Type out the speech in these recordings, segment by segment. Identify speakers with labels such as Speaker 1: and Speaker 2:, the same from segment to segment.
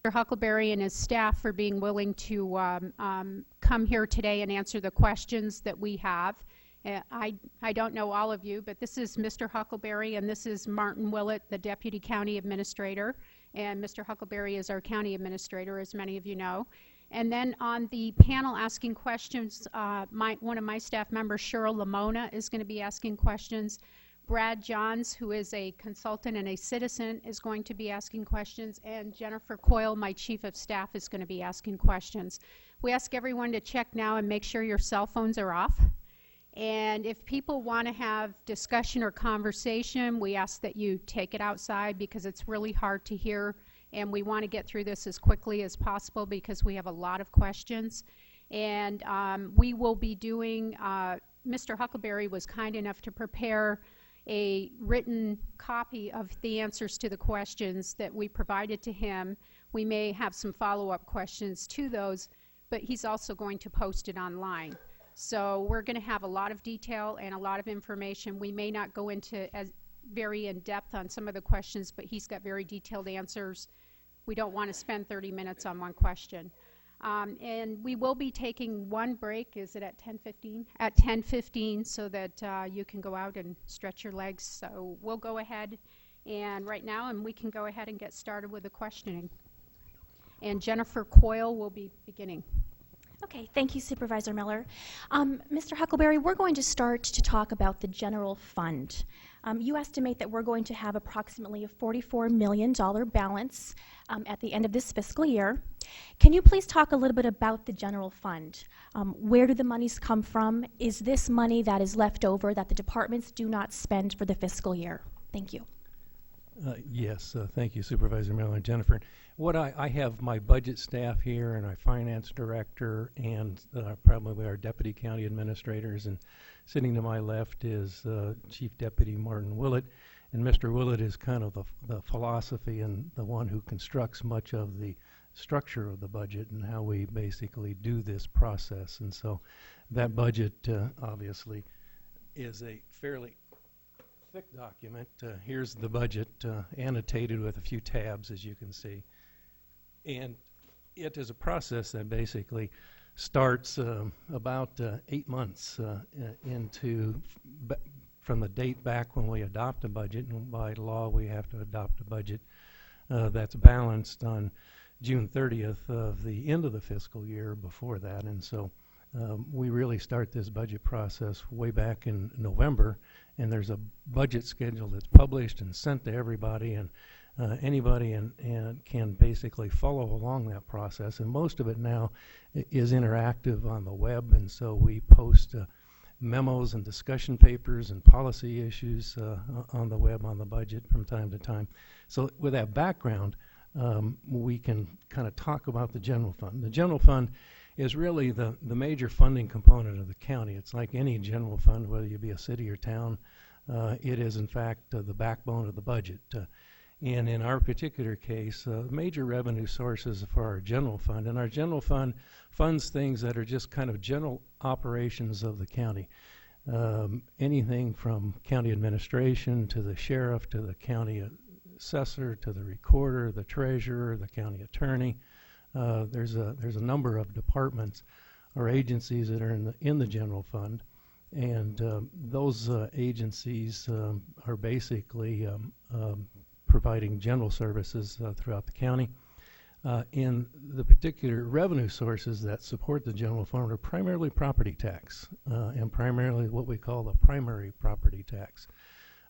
Speaker 1: Huckelberry and his staff for being willing to come here today and answer the questions that we have. I don't know all of you, but this is Mr. Huckelberry and this is Martin Willett, the Deputy County Administrator. And Mr. Huckelberry is our County Administrator, as many of you know. And then on the panel asking questions, one of my staff members, Cheryl Lamona, is going to be asking questions. Brad Johns, who is a consultant and a citizen, is going to be asking questions, and Jennifer Coyle, my Chief of Staff, is going to be asking questions. We ask everyone to check now and make sure your cell phones are off. And if people want to have discussion or conversation, we ask that you take it outside because it's really hard to hear, and we want to get through this as quickly as possible because we have a lot of questions. And we will be doing, Mr. Huckelberry was kind enough to prepare a written copy of the answers to the questions that we provided to him. We may have some follow-up questions to those, but he's also going to post it online. So we're going to have a lot of detail and a lot of information. We may not go into as very in-depth on some of the questions, but he's got very detailed answers. We don't want to spend 30 minutes on one question. And we will be taking one break. Is it at 10:15? At 10:15, so that you can go out and stretch your legs. So we'll go ahead and right now, and we can go ahead and get started with the questioning. And Jennifer Coyle will be beginning.
Speaker 2: Okay, thank you, Supervisor Miller. Mr. Huckelberry, we're going to start to talk about the general fund. You estimate that we're going to have approximately a $44 million balance at the end of this fiscal year. Can you please talk a little bit about the general fund? Where do the monies come from? Is this money that is left over that the departments do not spend for the fiscal year? Thank you.
Speaker 3: Yes, thank you, Supervisor Miller and Jennifer. What I have my budget staff here and our finance director and probably our deputy county administrators, and sitting to my left is Chief Deputy Martin Willett, and Mr. Willett is kind of the philosophy and the one who constructs much of the structure of the budget and how we basically do this process. And so that budget obviously is a fairly thick document. Here's the budget annotated with a few tabs, as you can see. And it is a process that basically starts about 8 months from the date back when we adopt a budget, and by law we have to adopt a budget that's balanced on June 30th of the end of the fiscal year before that. And so we really start this budget process way back in November, and there's a budget schedule that's published and sent to everybody, and anybody can basically follow along that process. And most of it now is interactive on the web, and so we post memos and discussion papers and policy issues on the web on the budget from time to time. So with that background, we can kind of talk about the general fund. The general fund is really the major funding component of the county. It's like any general fund, whether you be a city or town. It is, in fact, the backbone of the budget. And in our particular case, major revenue sources for our general fund. And our general fund funds things that are just kind of general operations of the county. Anything from county administration to the sheriff to the county assessor to the recorder, the treasurer, the county attorney. There's a number of departments or agencies that are in the general fund, and those agencies are basically providing general services throughout the county. In the particular revenue sources that support the general fund are primarily property tax, and primarily what we call the primary property tax.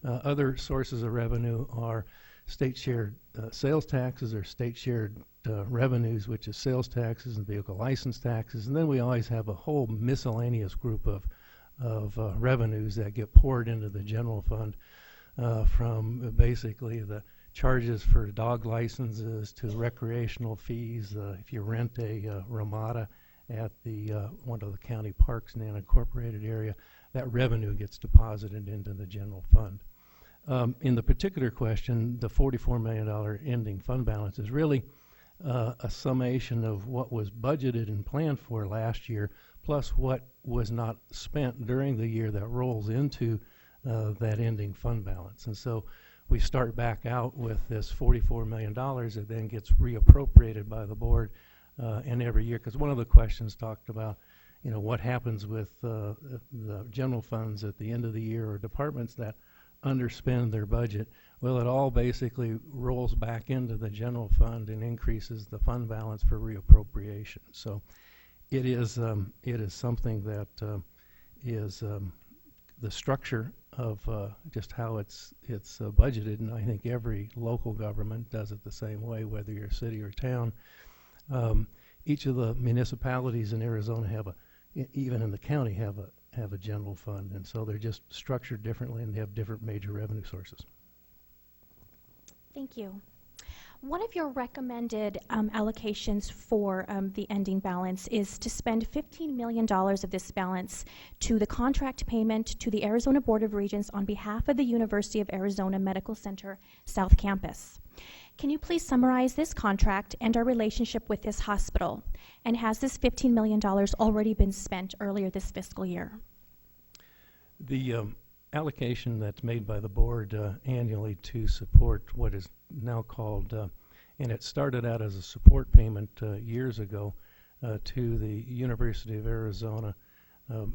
Speaker 3: Other sources of revenue are state shared sales taxes or state shared revenues, which is sales taxes and vehicle license taxes. And then we always have a whole miscellaneous group of revenues that get poured into the general fund, from basically the charges for dog licenses to recreational fees. If you rent a ramada at one of the county parks in an unincorporated area, that revenue gets deposited into the general fund. In the particular question, the $44 million ending fund balance is really a summation of what was budgeted and planned for last year, plus what was not spent during the year that rolls into that ending fund balance. And so we start back out with this $44 million that then gets reappropriated by the board and every year. Because one of the questions talked about, you know, what happens with the general funds at the end of the year, or departments that underspend their budget. Well, it all basically rolls back into the general fund and increases the fund balance for reappropriation. So it is something that is the structure of just how it's budgeted, and I think every local government does it the same way, whether you're a city or town. Each of the municipalities in Arizona have even in the county have a general fund, and so they're just structured differently, and they have different major revenue sources.
Speaker 2: Thank you. One of your recommended allocations for the ending balance is to spend $15 million of this balance to the contract payment to the Arizona Board of Regents on behalf of the University of Arizona Medical Center South Campus. Can you please summarize this contract and our relationship with this hospital? And has this $15 million already been spent earlier this fiscal year?
Speaker 3: The allocation that's made by the board annually to support what is now called, and it started out as a support payment years ago to the University of Arizona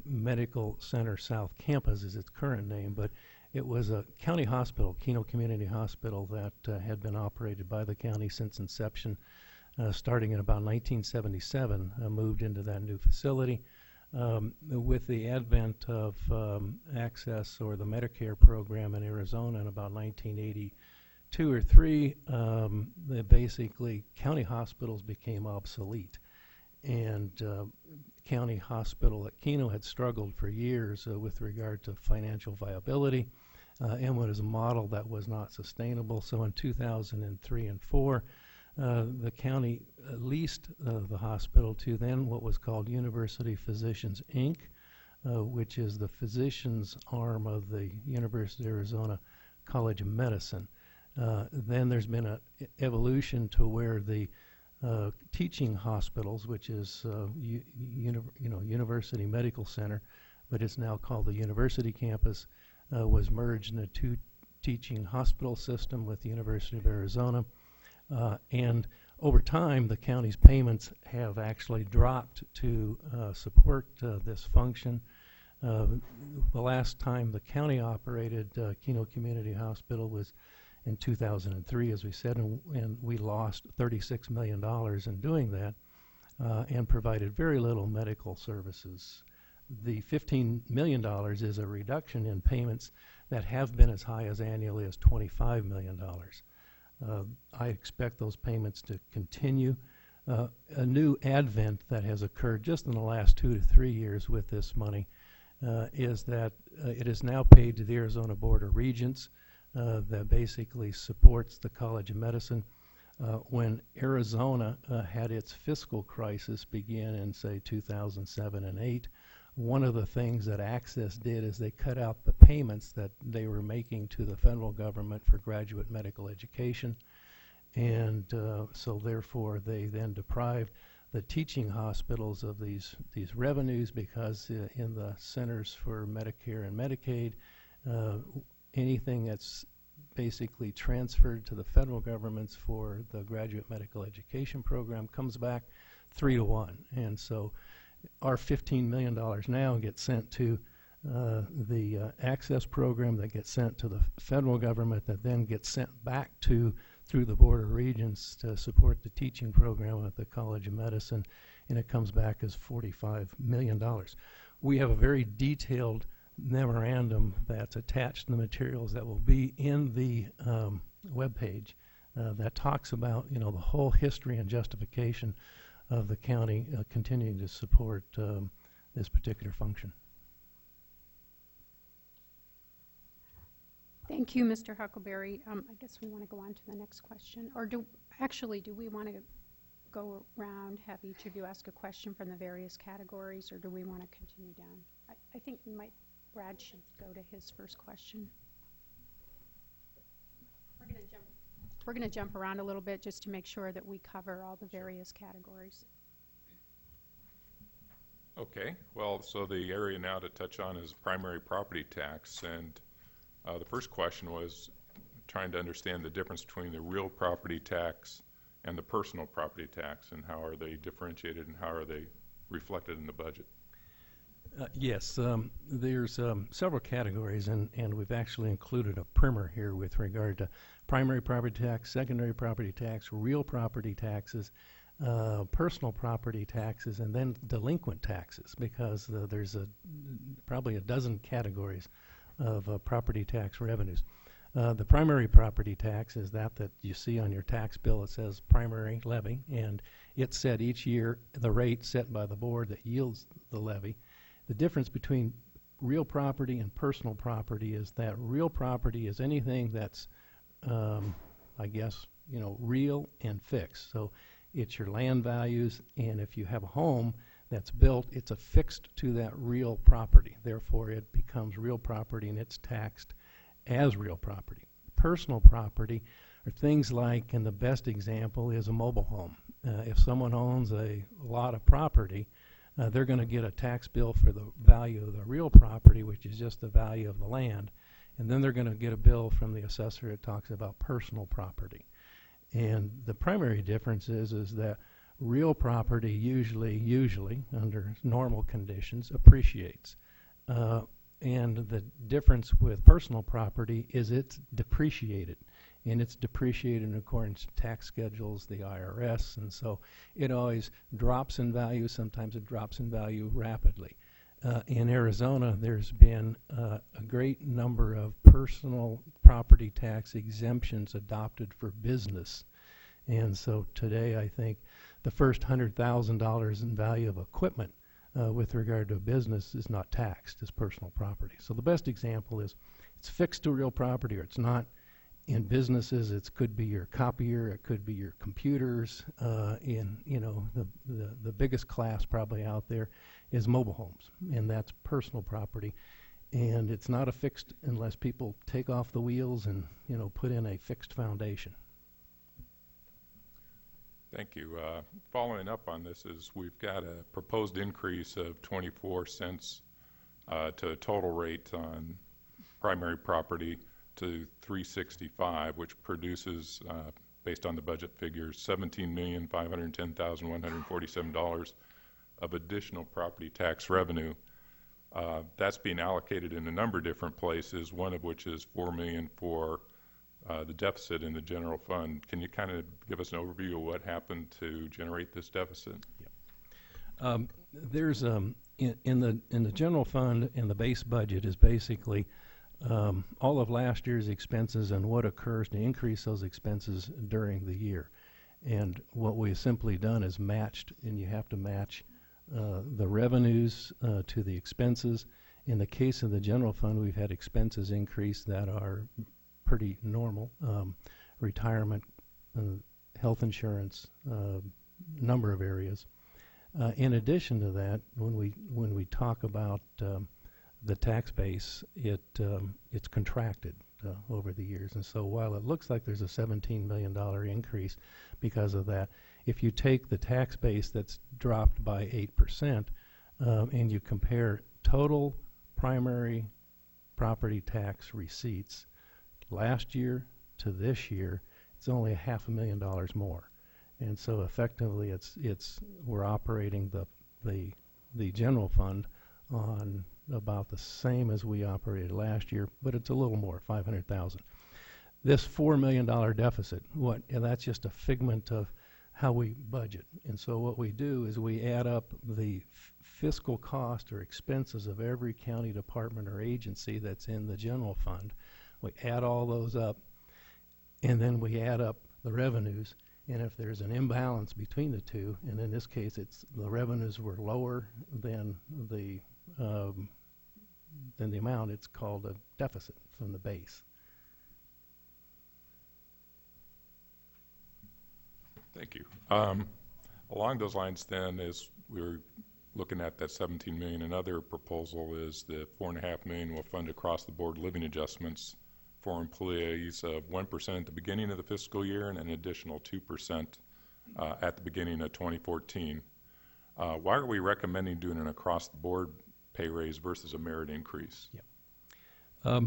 Speaker 3: Medical Center South Campus is its current name, but it was a county hospital, Keno Community Hospital, that had been operated by the county since inception, starting in about 1977, moved into that new facility. With the advent of access or the Medicare program in Arizona in about 1982 or 3, basically county hospitals became obsolete. And county hospital at Keno had struggled for years with regard to financial viability and was a model that was not sustainable. So in 2003 and 4, the county leased the hospital to then what was called University Physicians, Inc., which is the physicians arm of the University of Arizona College of Medicine. Then there's been an evolution to where the teaching hospitals, which is University Medical Center, but it's now called the University Campus, was merged in a two teaching hospital system with the University of Arizona. And over time, the county's payments have actually dropped to support this function. The last time the county operated Keno Community Hospital was in 2003, as we said, and we lost $36 million in doing that and provided very little medical services. The $15 million is a reduction in payments that have been as high as annually as $25 million. I expect those payments to continue. A new advent that has occurred just in the last 2 to 3 years with this money is that it is now paid to the Arizona Board of Regents that basically supports the College of Medicine. When Arizona had its fiscal crisis begin in, say, 2007 and 8, one of the things that Access did is they cut out the payments that they were making to the federal government for graduate medical education. And so therefore they then deprived the teaching hospitals of these revenues, because in the Centers for Medicare and Medicaid, anything that's basically transferred to the federal governments for the graduate medical education program comes back 3 to 1. And so our $15 million now gets sent to the Access program, that gets sent to the federal government, that then gets sent back through the Board of Regents to support the teaching program at the College of Medicine, and it comes back as $45 million. We have a very detailed memorandum that's attached to the materials that will be in the webpage that talks about, the whole history and justification of the county continuing to support this particular function.
Speaker 1: Thank you, Mr. Huckelberry. I guess we want to go on to the next question. Or do we want to go around, have each of you ask a question from the various categories, or do we want to continue down? I think Brad should go to his first question. We're going to jump around a little bit just to make sure that we cover all the various categories.
Speaker 4: Okay, well, so the area now to touch on is primary property tax, and the first question was, in trying to understand the difference between the real property tax and the personal property tax, and how are they differentiated and how are they reflected in the budget?
Speaker 3: Yes, there's several categories, and we've actually included a primer here with regard to primary property tax, secondary property tax, real property taxes, personal property taxes, and then delinquent taxes, because there's probably a dozen categories of property tax revenues. The primary property tax is that you see on your tax bill. It says primary levy, and it's set each year, the rate set by the board that yields the levy. The difference between real property and personal property is that real property is anything that's, I guess, real and fixed. So it's your land values, and if you have a home that's built, it's affixed to that real property. Therefore, it becomes real property, and it's taxed as real property. Personal property are things like, and the best example is a mobile home. If someone owns a lot of property, they're going to get a tax bill for the value of the real property, which is just the value of the land, and then they're going to get a bill from the assessor that talks about personal property. And the primary difference is that real property usually under normal conditions appreciates. And the difference with personal property is it's depreciated, and it's depreciated in accordance to tax schedules, the IRS, and so it always drops in value. Sometimes it drops in value rapidly. In Arizona, there's been a great number of personal property tax exemptions adopted for business, and so today I think the first $100,000 in value of equipment with regard to a business is not taxed as personal property. So the best example is it's fixed to real property or it's not. In businesses, it could be your copier, it could be your computers. The biggest class probably out there is mobile homes, and that's personal property. And it's not affixed unless people take off the wheels and put in a fixed foundation.
Speaker 4: Thank you. Following up on this is we've got a proposed increase of 24 cents to a total rate on primary property to $3.65, which produces, based on the budget figures, $17,510,147 of additional property tax revenue. That's being allocated in a number of different places, one of which is $4 million for the deficit in the general fund. Can you kind of give us an overview of what happened to generate this deficit?
Speaker 3: Yeah. There's in the general fund, and the base budget is basically all of last year's expenses and what occurs to increase those expenses during the year. And what we've simply done is matched, and you have to match the revenues to the expenses. In the case of the general fund, we've had expenses increase that are pretty normal. Retirement, health insurance, number of areas. In addition to that, when we talk about the tax base, it's contracted over the years. And so while it looks like there's a $17 million increase because of that, if you take the tax base that's dropped by 8% and you compare total primary property tax receipts last year to this year, it's only $500,000 more. And so effectively we're operating the general fund on about the same as we operated last year, but it's a little more, $500,000. This $4 million deficit, and that's just a figment of how we budget. And so what we do is we add up the fiscal cost or expenses of every county department or agency that's in the general fund. We add all those up, and then we add up the revenues. And if there's an imbalance between the two, and in this case the revenues were lower than the amount, it's called a deficit from the base.
Speaker 4: Thank you. Along those lines then, as we're looking at that $17 million, another proposal is the $4.5 million will fund across the board living adjustments for employees of 1% at the beginning of the fiscal year and an additional 2% at the beginning of 2014. Why are we recommending doing an across the board pay raise versus a merit increase?
Speaker 3: Yeah.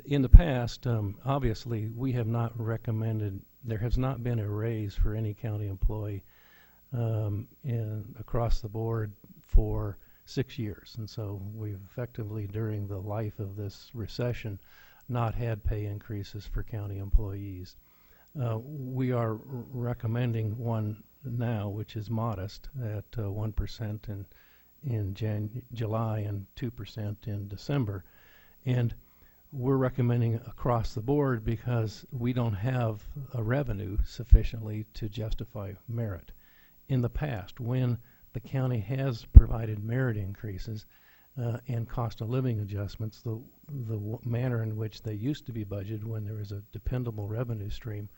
Speaker 3: in the past, obviously, we have not recommended, there has not been a raise for any county employee across the board for 6 years. And so we've effectively, during the life of this recession, not had pay increases for county employees. We are recommending one now, which is modest, at 1% in July and 2% in December. And we're recommending across the board because we don't have a revenue sufficiently to justify merit. In the past, when the county has provided merit increases and cost of living adjustments, the manner in which they used to be budgeted when there was a dependable revenue stream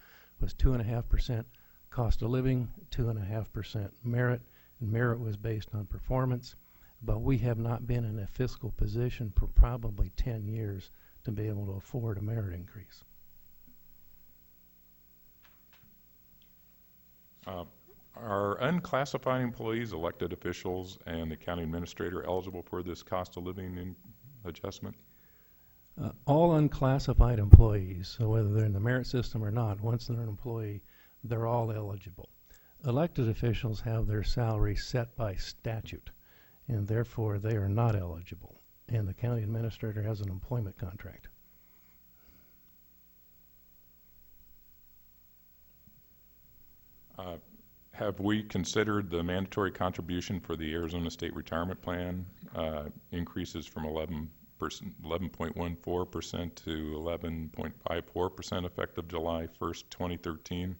Speaker 3: was 2.5% cost of living, 2.5% merit, and merit was based on performance. But we have not been in a fiscal position for probably 10 years to be able to afford a merit increase.
Speaker 4: Are unclassified employees, elected officials, and the county administrator eligible for this cost of living adjustment?
Speaker 3: All unclassified employees, so whether they're in the merit system or not, once they're an employee, they're all eligible. Elected officials have their salary set by statute, and therefore they are not eligible. And the county administrator has an employment contract.
Speaker 4: Have we considered the mandatory contribution for the Arizona State Retirement Plan increases from 11.14% to 11.54% effective July 1st, 2013,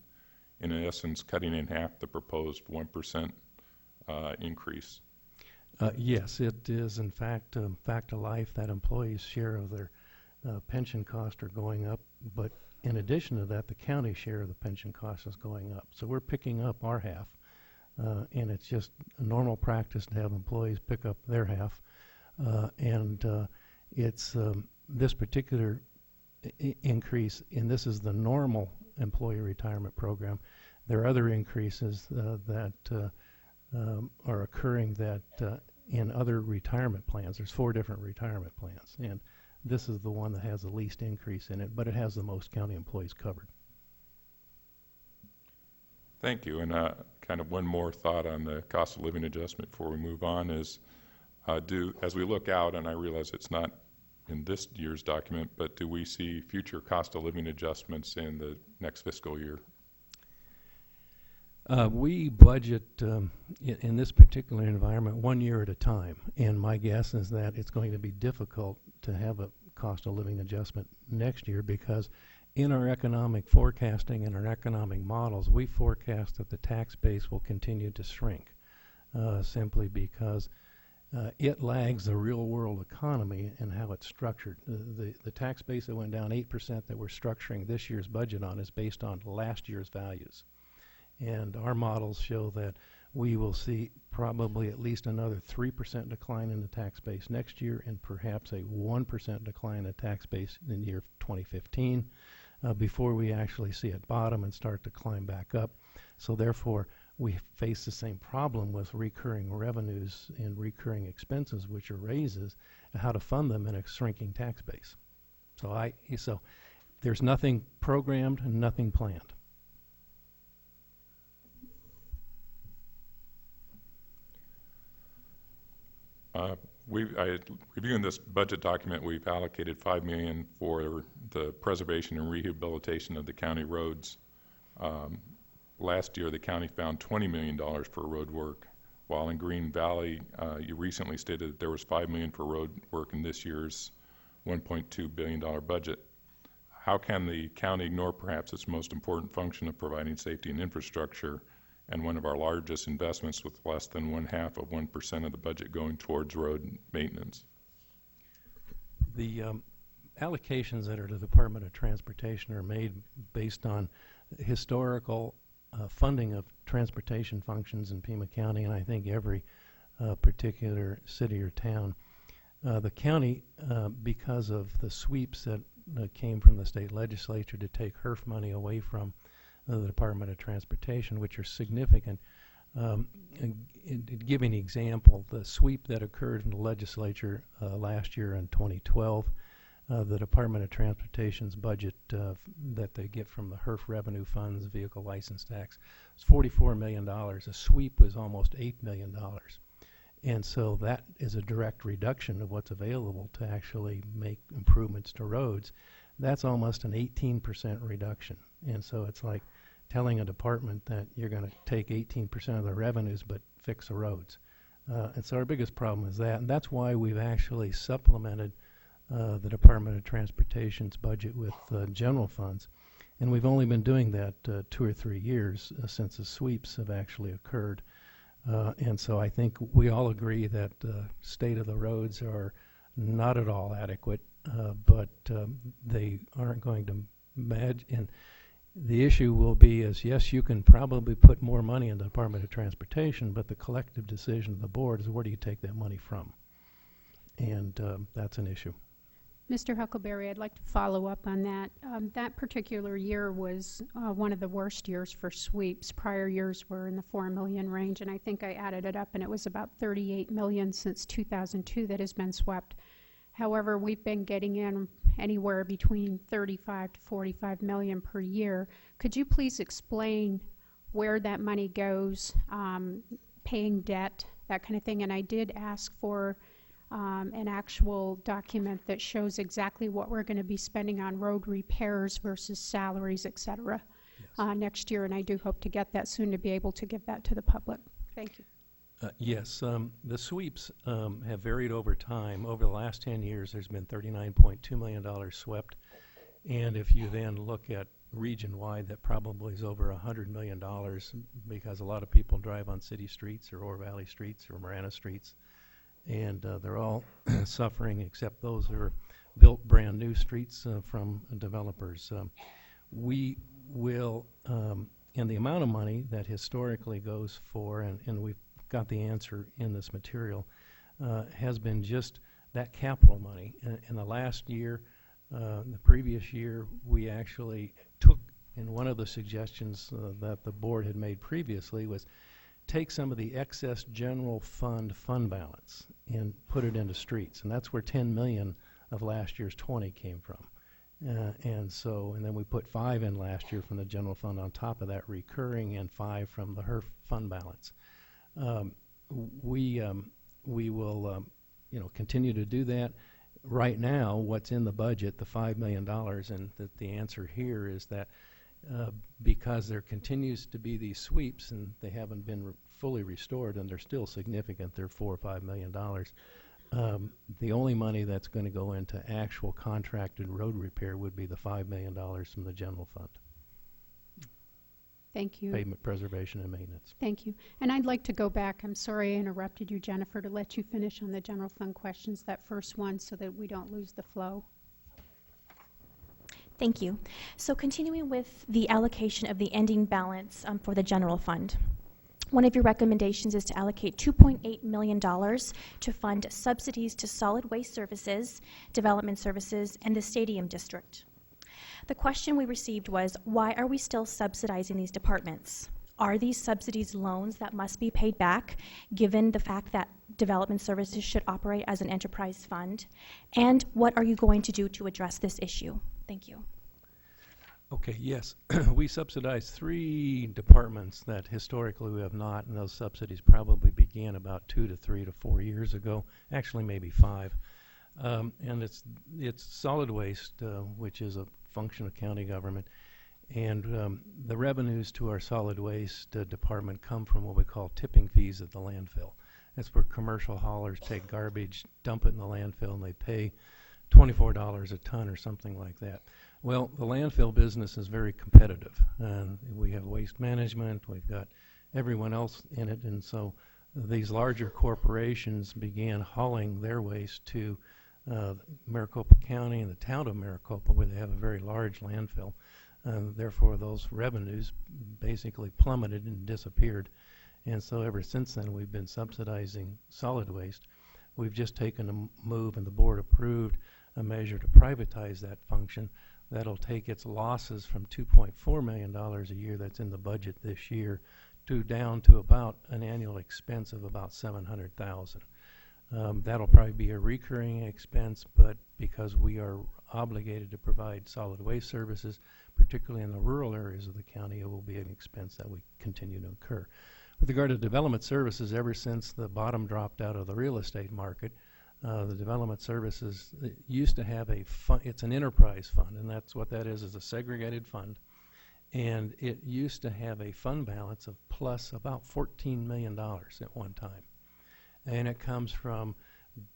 Speaker 4: in essence cutting in half the proposed 1% increase?
Speaker 3: Yes, it is in fact fact of life that employees' share of their pension costs are going up, but in addition to that, the county share of the pension cost is going up. So we're picking up our half, and it's just a normal practice to have employees pick up their half. It's this particular increase, and this is the normal employee retirement program. There are other increases that are occurring that in other retirement plans. There's 4 different retirement plans, and this is the one that has the least increase in it, but it has the most county employees covered.
Speaker 4: Thank you. And kind of one more thought on the cost of living adjustment before we move on is, as we look out, and I realize it's not in this year's document, but do we see future cost of living adjustments in the next fiscal year? We budget in this particular environment 1 year at a time, and my guess is that it's going to be difficult to have a cost of living adjustment next year because in our economic forecasting and our economic models, we forecast that the tax base will continue to shrink simply because it lags the real world economy and how it's structured. The tax base that went down 8% that we're structuring this year's budget on is based on last year's values. And our models show that we will see probably at least another 3% decline in the tax base next year and perhaps a 1% decline in the tax base in the year 2015 before we actually see it bottom and start to climb back up. So therefore, we face the same problem with recurring revenues and recurring expenses, which are raises, and how to fund them in a shrinking tax base. So there's nothing programmed and nothing planned. Reviewing this budget document, we've allocated $5 million for the preservation and rehabilitation of the county roads. Last year, the county found $20 million for road work, while in Green Valley, you recently stated that there was $5 million for road work in this year's $1.2 billion budget. How can the county ignore perhaps its most important function of providing safety and infrastructure and one of our largest investments with less than 0.5% of the budget going towards road maintenance?
Speaker 3: The allocations that are to the Department of Transportation are made based on historical funding of transportation functions in Pima County, and I think every particular city or town. The county, because of the sweeps that came from the state legislature to take HERF money away from the Department of Transportation, which are significant. Give an example, the sweep that occurred in the legislature last year in 2012, the Department of Transportation's budget that they get from the HERF revenue funds, vehicle license tax, is $44 million. A sweep was almost $8 million. And so that is a direct reduction of what's available to actually make improvements to roads. That's almost an 18% reduction. And so it's like telling a department that you're going to take 18% of the revenues but fix the roads. And so our biggest problem is that. And that's why we've actually supplemented the Department of Transportation's budget with general funds. And we've only been doing that 2 or 3 years since the sweeps have actually occurred. And so I think we all agree that state of the roads are not at all adequate, but they aren't going to match. And the issue will be is, yes, you can probably put more money in the Department of Transportation, but the collective decision of the board is where do you take that money from? And that's an issue.
Speaker 1: Mr. Huckelberry, I'd like to follow up on that. That particular year was one of the worst years for sweeps. Prior years were in the $4 million range, and I think I added it up, and it was about $38 million since 2002 that has been swept. However, we've been getting in anywhere between 35 to 45 million per year. Could you please explain where that money goes, paying debt, that kind of thing? And I did ask for an actual document that shows exactly what we're going to be spending on road repairs versus salaries, et cetera, next year, and I do hope to get that soon to be able to give that to the public. Thank you.
Speaker 3: Yes, the sweeps have varied over time. Over the last 10 years, there's been $39.2 million swept, and if you then look at region-wide, that probably is over $100 million because a lot of people drive on city streets or Ore Valley streets or Marana streets, and they're all suffering except those that are built brand new streets from developers. We will, and the amount of money that historically goes for, and we've got the answer in this material, has been just that capital money. In the last year, the previous year, we actually took, and one of the suggestions that the board had made previously was take some of the excess general fund balance and put it into streets, and that's where 10 million of last year's 20 came from. And then we put 5 in last year from the general fund on top of that recurring, and 5 from the HERF fund balance. We will continue to do that. Right now, what's in the budget, the $5 million, and the answer here is that because there continues to be these sweeps and they haven't been fully restored, and they're still significant, they're $4 or $5 million. The only money that's going to go into actual contracted road repair would be the $5 million from the general fund.
Speaker 1: Thank you.
Speaker 3: Pavement preservation and maintenance.
Speaker 1: Thank you. And I'd like to go back, I'm sorry I interrupted you, Jennifer, to let you finish on the general fund questions, that first one, so that we don't lose the flow.
Speaker 2: Thank you. So continuing with the allocation of the ending balance for the general fund. One of your recommendations is to allocate $2.8 million to fund subsidies to solid waste services, development services, and the stadium district. The question we received was, why are we still subsidizing these departments? Are these subsidies loans that must be paid back, given the fact that development services should operate as an enterprise fund? And what are you going to do to address this issue? Thank you.
Speaker 3: Okay, yes. We subsidize 3 departments that historically we have not, and those subsidies probably began about 2 to 3 to 4 years ago, actually maybe 5. And it's solid waste, which is a function of county government, and the revenues to our solid waste department come from what we call tipping fees at the landfill. That's where commercial haulers take garbage, dump it in the landfill, and they pay $24 a ton or something like that. Well, the landfill business is very competitive, and we have waste management, we've got everyone else in it, and so these larger corporations began hauling their waste to Maricopa County and the town of Maricopa, where they have a very large landfill. Therefore, those revenues basically plummeted and disappeared. And so ever since then, we've been subsidizing solid waste. We've just taken a move, and the board approved a measure to privatize that function. That'll take its losses from $2.4 million a year that's in the budget this year down to about an annual expense of about $700,000. That'll probably be a recurring expense, but because we are obligated to provide solid waste services, particularly in the rural areas of the county, it will be an expense that we continue to incur. With regard to development services, ever since the bottom dropped out of the real estate market, the development services used to have a fund. It's an enterprise fund, and that's what that is a segregated fund. And it used to have a fund balance of plus about $14 million at one time. And it comes from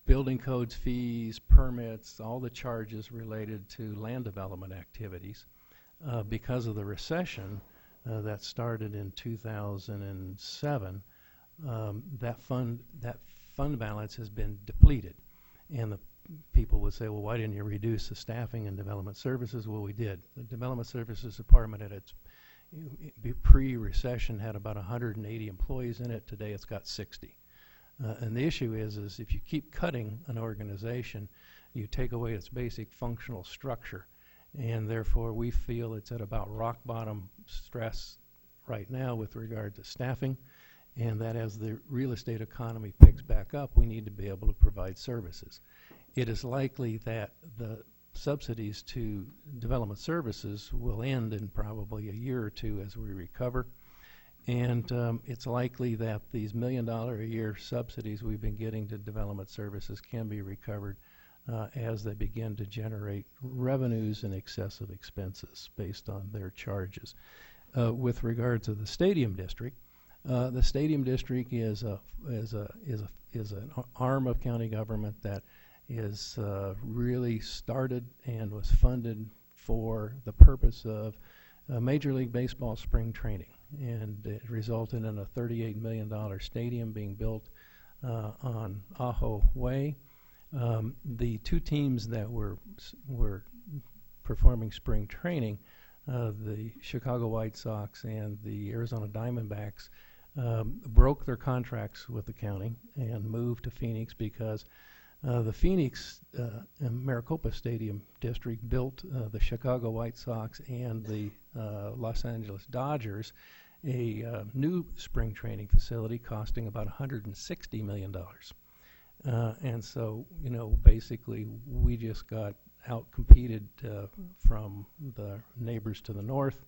Speaker 3: building codes, fees, permits, all the charges related to land development activities. Because of the recession that started in 2007, that fund balance has been depleted. And the people would say, well, why didn't you reduce the staffing in development services? Well, we did. The development services department at its pre-recession had about 180 employees in it. Today it's got 60. And the issue is if you keep cutting an organization, you take away its basic functional structure. And therefore, we feel it's at about rock bottom stress right now with regard to staffing. And that as the real estate economy picks back up, we need to be able to provide services. It is likely that the subsidies to development services will end in probably a year or two as we recover. And it's likely that these $1 million a year subsidies we've been getting to development services can be recovered as they begin to generate revenues in excess of expenses based on their charges. With regard to the stadium district is an arm of county government that is really started and was funded for the purpose of Major League Baseball spring training, and it resulted in a $38 million stadium being built on Ajo Way. The two teams that were performing spring training, the Chicago White Sox and the Arizona Diamondbacks, broke their contracts with the county and moved to Phoenix because the Phoenix Maricopa Stadium district built the Chicago White Sox and the Los Angeles Dodgers a new spring training facility costing about $160 million. And so, basically we just got out-competed from the neighbors to the north,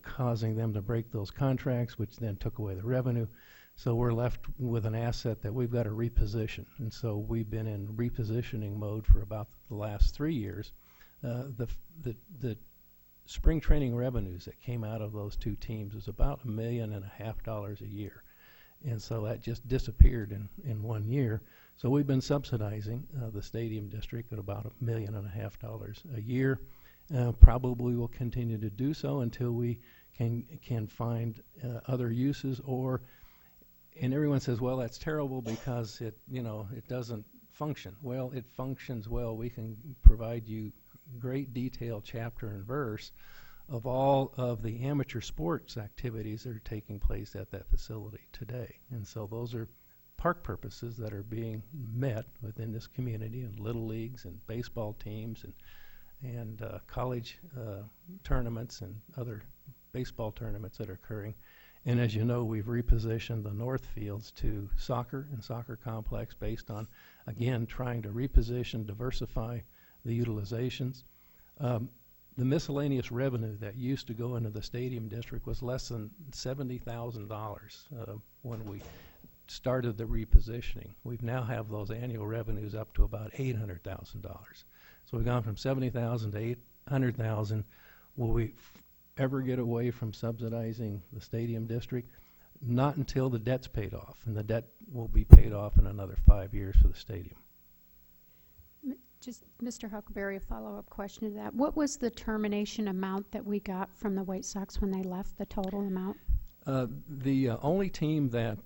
Speaker 3: causing them to break those contracts, which then took away the revenue. So we're left with an asset that we've got to reposition. And so we've been in repositioning mode for about the last 3 years. The spring training revenues that came out of those two teams is about $1.5 million a year. And so that just disappeared in 1 year. So we've been subsidizing the stadium district at about $1.5 million a year. Probably will continue to do so until we can find other uses. And everyone says, well, that's terrible because it doesn't function. Well, it functions well. We can provide you great detail, chapter and verse, of all of the amateur sports activities that are taking place at that facility today. And so those are park purposes that are being met within this community, and little leagues and baseball teams and college tournaments and other baseball tournaments that are occurring. And as you know, we've repositioned the north fields to soccer and soccer complex based on, again, trying to reposition, diversify the utilizations. The miscellaneous revenue that used to go into the stadium district was less than $70,000 when we started the repositioning. We now have those annual revenues up to about $800,000. So we've gone from $70,000 to $800,000. Will we ever get away from subsidizing the stadium district? Not until the debt's paid off, and the debt will be paid off in another 5 years for the stadium.
Speaker 1: Just, Mr. Huckelberry, a follow-up question to that. What was the termination amount that we got from the White Sox when they left, the total amount?
Speaker 3: The only team that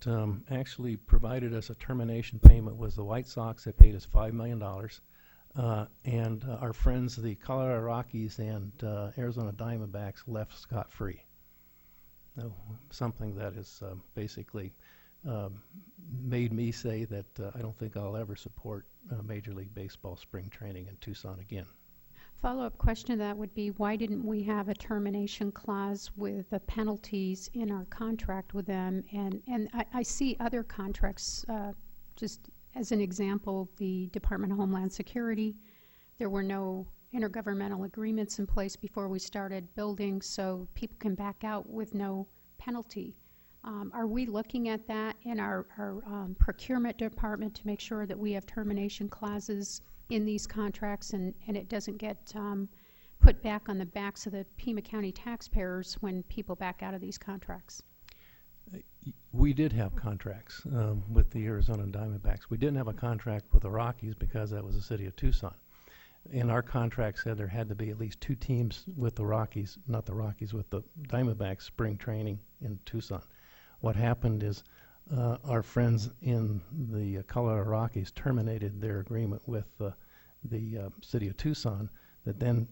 Speaker 3: actually provided us a termination payment was the White Sox. They paid us $5 million. And our friends, the Colorado Rockies and Arizona Diamondbacks, left scot-free. Something that has basically made me say that I don't think I'll ever support Major League Baseball spring training in Tucson again.
Speaker 1: Follow-up question to that would be, why didn't we have a termination clause with the penalties in our contract with them? And I see other contracts just as an example, the Department of Homeland Security, there were no intergovernmental agreements in place before we started building, so people can back out with no penalty. Are we looking at that in our procurement department to make sure that we have termination clauses in these contracts and it doesn't get put back on the backs of the Pima County taxpayers when people back out of these contracts?
Speaker 3: We did have contracts with the Arizona Diamondbacks. We didn't have a contract with the Rockies because that was the city of Tucson. And our contract said there had to be at least 2 teams with the Rockies, not the Rockies, with the Diamondbacks spring training in Tucson. What happened is our friends in the Colorado Rockies terminated their agreement with the city of Tucson that then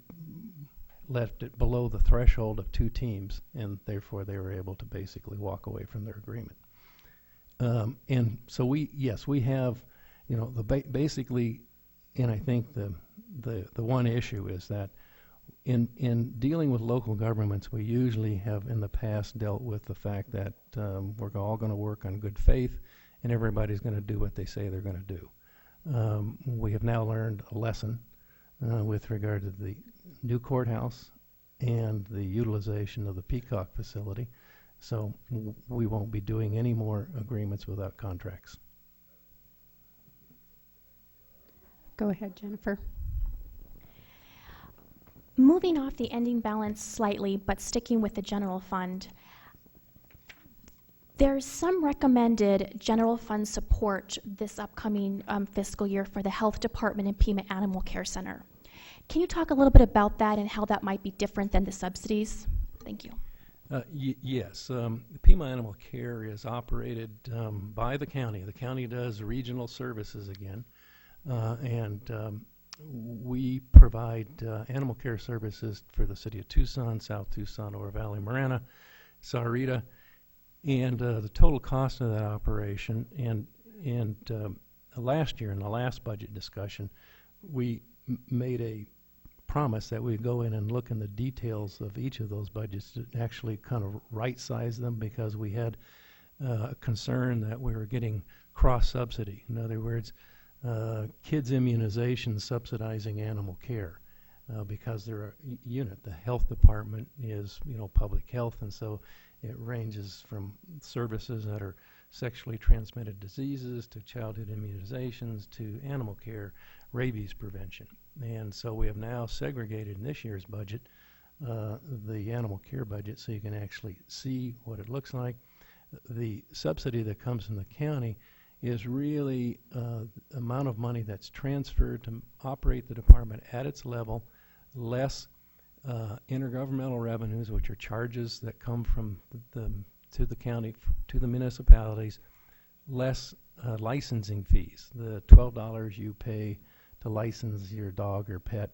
Speaker 3: left it below the threshold of 2 teams, and therefore they were able to basically walk away from their agreement. And so we have, you know, basically, and I think the one issue is that in dealing with local governments, we usually have in the past dealt with the fact that we're all going to work on good faith and everybody's going to do what they say they're going to do. We have now learned a lesson with regard to the new courthouse and the utilization of the Peacock facility, so we won't be doing any more agreements without contracts.
Speaker 1: Go ahead, Jennifer.
Speaker 2: Moving off the ending balance slightly, but sticking with the general fund, there's some recommended general fund support this upcoming fiscal year for the Health Department and Pima Animal Care Center. Can you talk a little bit about that and how that might be different than the subsidies? Thank you.
Speaker 3: Yes. Pima Animal Care is operated by the county. The county does regional services again, and we provide animal care services for the city of Tucson, South Tucson, Oro Valley, Marana, Sahuarita, and the total cost of that operation. And last year, in the last budget discussion, we made a promise that we'd go in and look in the details of each of those budgets to actually kind of right-size them, because we had a concern that we were getting cross-subsidy. In other words, kids' immunization subsidizing animal care because they're a unit. The health department is, you know, public health, and so it ranges from services that are sexually transmitted diseases to childhood immunizations to animal care, rabies prevention. And so we have now segregated in this year's budget the animal care budget so you can actually see what it looks like. The subsidy that comes from the county is really the amount of money that's transferred to operate the department at its level, less intergovernmental revenues, which are charges that come from to the county, to the municipalities, less licensing fees. The $12 you pay to license your dog or pet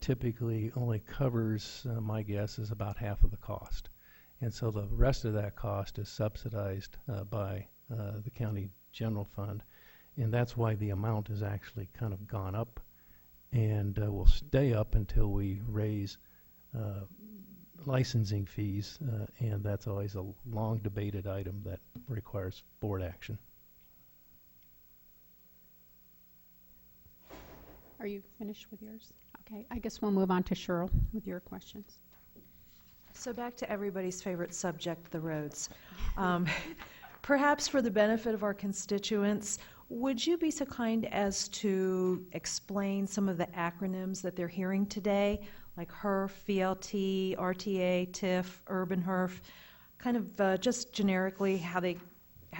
Speaker 3: typically only covers, my guess, is about half of the cost. And so the rest of that cost is subsidized by the county general fund, and that's why the amount has actually kind of gone up, and will stay up until we raise licensing fees, and that's always a long debated item that requires board action.
Speaker 1: Are you finished with yours? Okay, I guess we'll move on to Cheryl with your questions.
Speaker 5: So back to everybody's favorite subject, the roads. Perhaps for the benefit of our constituents, would you be so kind as to explain some of the acronyms that they're hearing today, like HERF, VLT, RTA, TIF, Urban HERF, kind of just generically how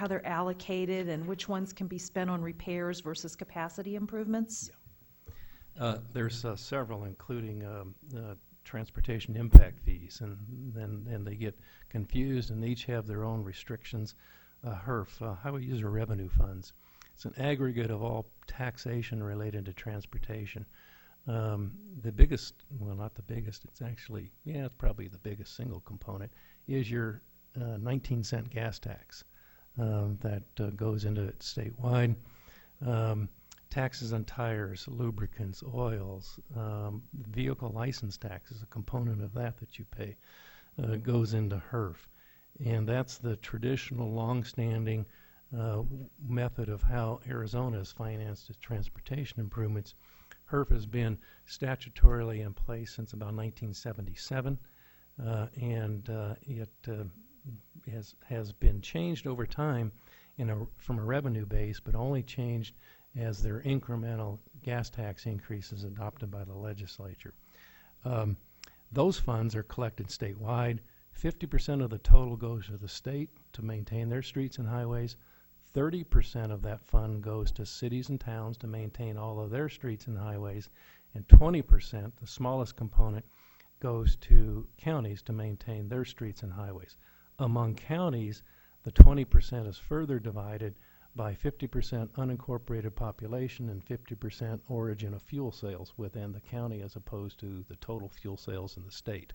Speaker 5: they're allocated and which ones can be spent on repairs versus capacity improvements?
Speaker 3: Yeah. There's several, including transportation impact fees, and they get confused, and they each have their own restrictions. HERF, Highway User Revenue Funds. It's an aggregate of all taxation related to transportation. The biggest, well, not the biggest, it's actually, yeah, it's probably the biggest single component, is your 19-cent gas tax that goes into it statewide. Taxes on tires, lubricants, oils, vehicle license tax is a component of that you pay, goes into HERF. And that's the traditional, long-standing method of how Arizona has financed its transportation improvements. HERF has been statutorily in place since about 1977, and it has been changed over time from a revenue base, but only changed as their incremental gas tax increases adopted by the legislature. Those funds are collected statewide. 50% of the total goes to the state to maintain their streets and highways. 30% of that fund goes to cities and towns to maintain all of their streets and highways, and 20%, the smallest component, goes to counties to maintain their streets and highways. Among counties, the 20% is further divided by 50% unincorporated population and 50% origin of fuel sales within the county as opposed to the total fuel sales in the state.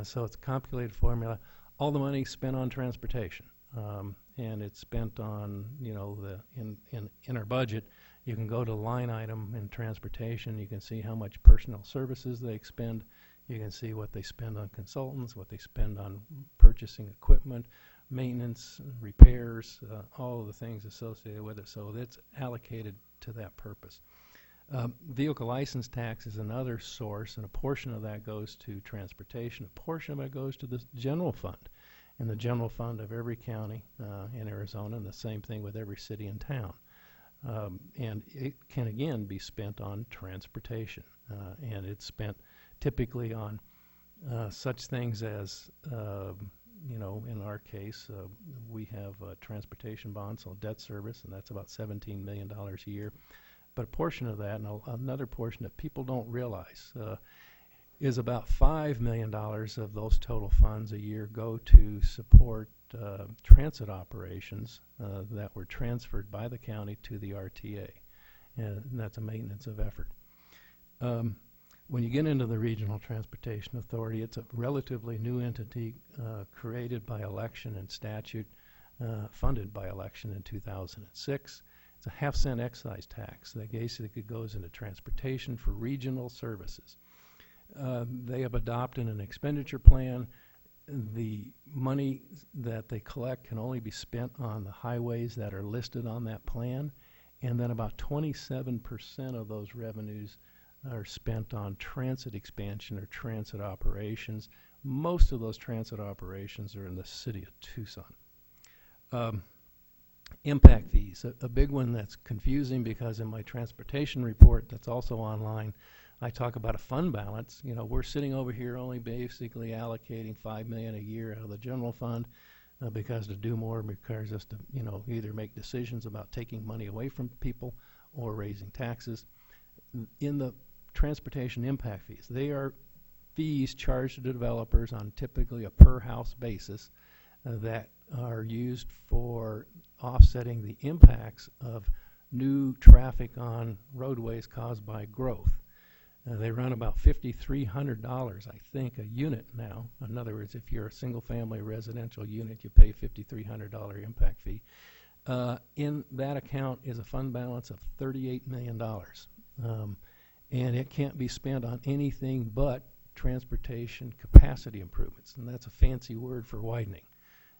Speaker 3: So it's a complicated formula. All the money is spent on transportation, and it's spent on, you know, in our budget. You can go to line item in transportation. You can see how much personnel services they expend. You can see what they spend on consultants, what they spend on purchasing equipment, maintenance, repairs, all of the things associated with it. So it's allocated to that purpose. Vehicle license tax is another source, and a portion of that goes to transportation. A portion of it goes to the general fund, and the general fund of every county in Arizona, and the same thing with every city and town. And it can, again, be spent on transportation, and it's spent typically on such things as, you know, in our case, we have transportation bonds, so debt service, and that's about $17 million a year. But a portion of that, and another portion that people don't realize, is about $5 million of those total funds a year go to support transit operations that were transferred by the county to the RTA, and that's a maintenance of effort. When you get into the Regional Transportation Authority, it's a relatively new entity created by election and statute, funded by election in 2006. It's a half-cent excise tax that basically goes into transportation for regional services. They have adopted an expenditure plan. The money that they collect can only be spent on the highways that are listed on that plan, and then about 27% of those revenues are spent on transit expansion or transit operations. Most of those transit operations are in the city of Tucson. Impact fees, a big one that's confusing because in my transportation report that's also online, I talk about a fund balance. You know, we're sitting over here only basically allocating $5 million a year out of the general fund because to do more requires us to, you know, either make decisions about taking money away from people or raising taxes. In the transportation impact fees, they are fees charged to developers on typically a per house basis that are used for offsetting the impacts of new traffic on roadways caused by growth. They run about $5,300, I think, a unit now. In other words, if you're a single-family residential unit, you pay $5,300 impact fee. In that account is a fund balance of $38 million. And it can't be spent on anything but transportation capacity improvements, and that's a fancy word for widening.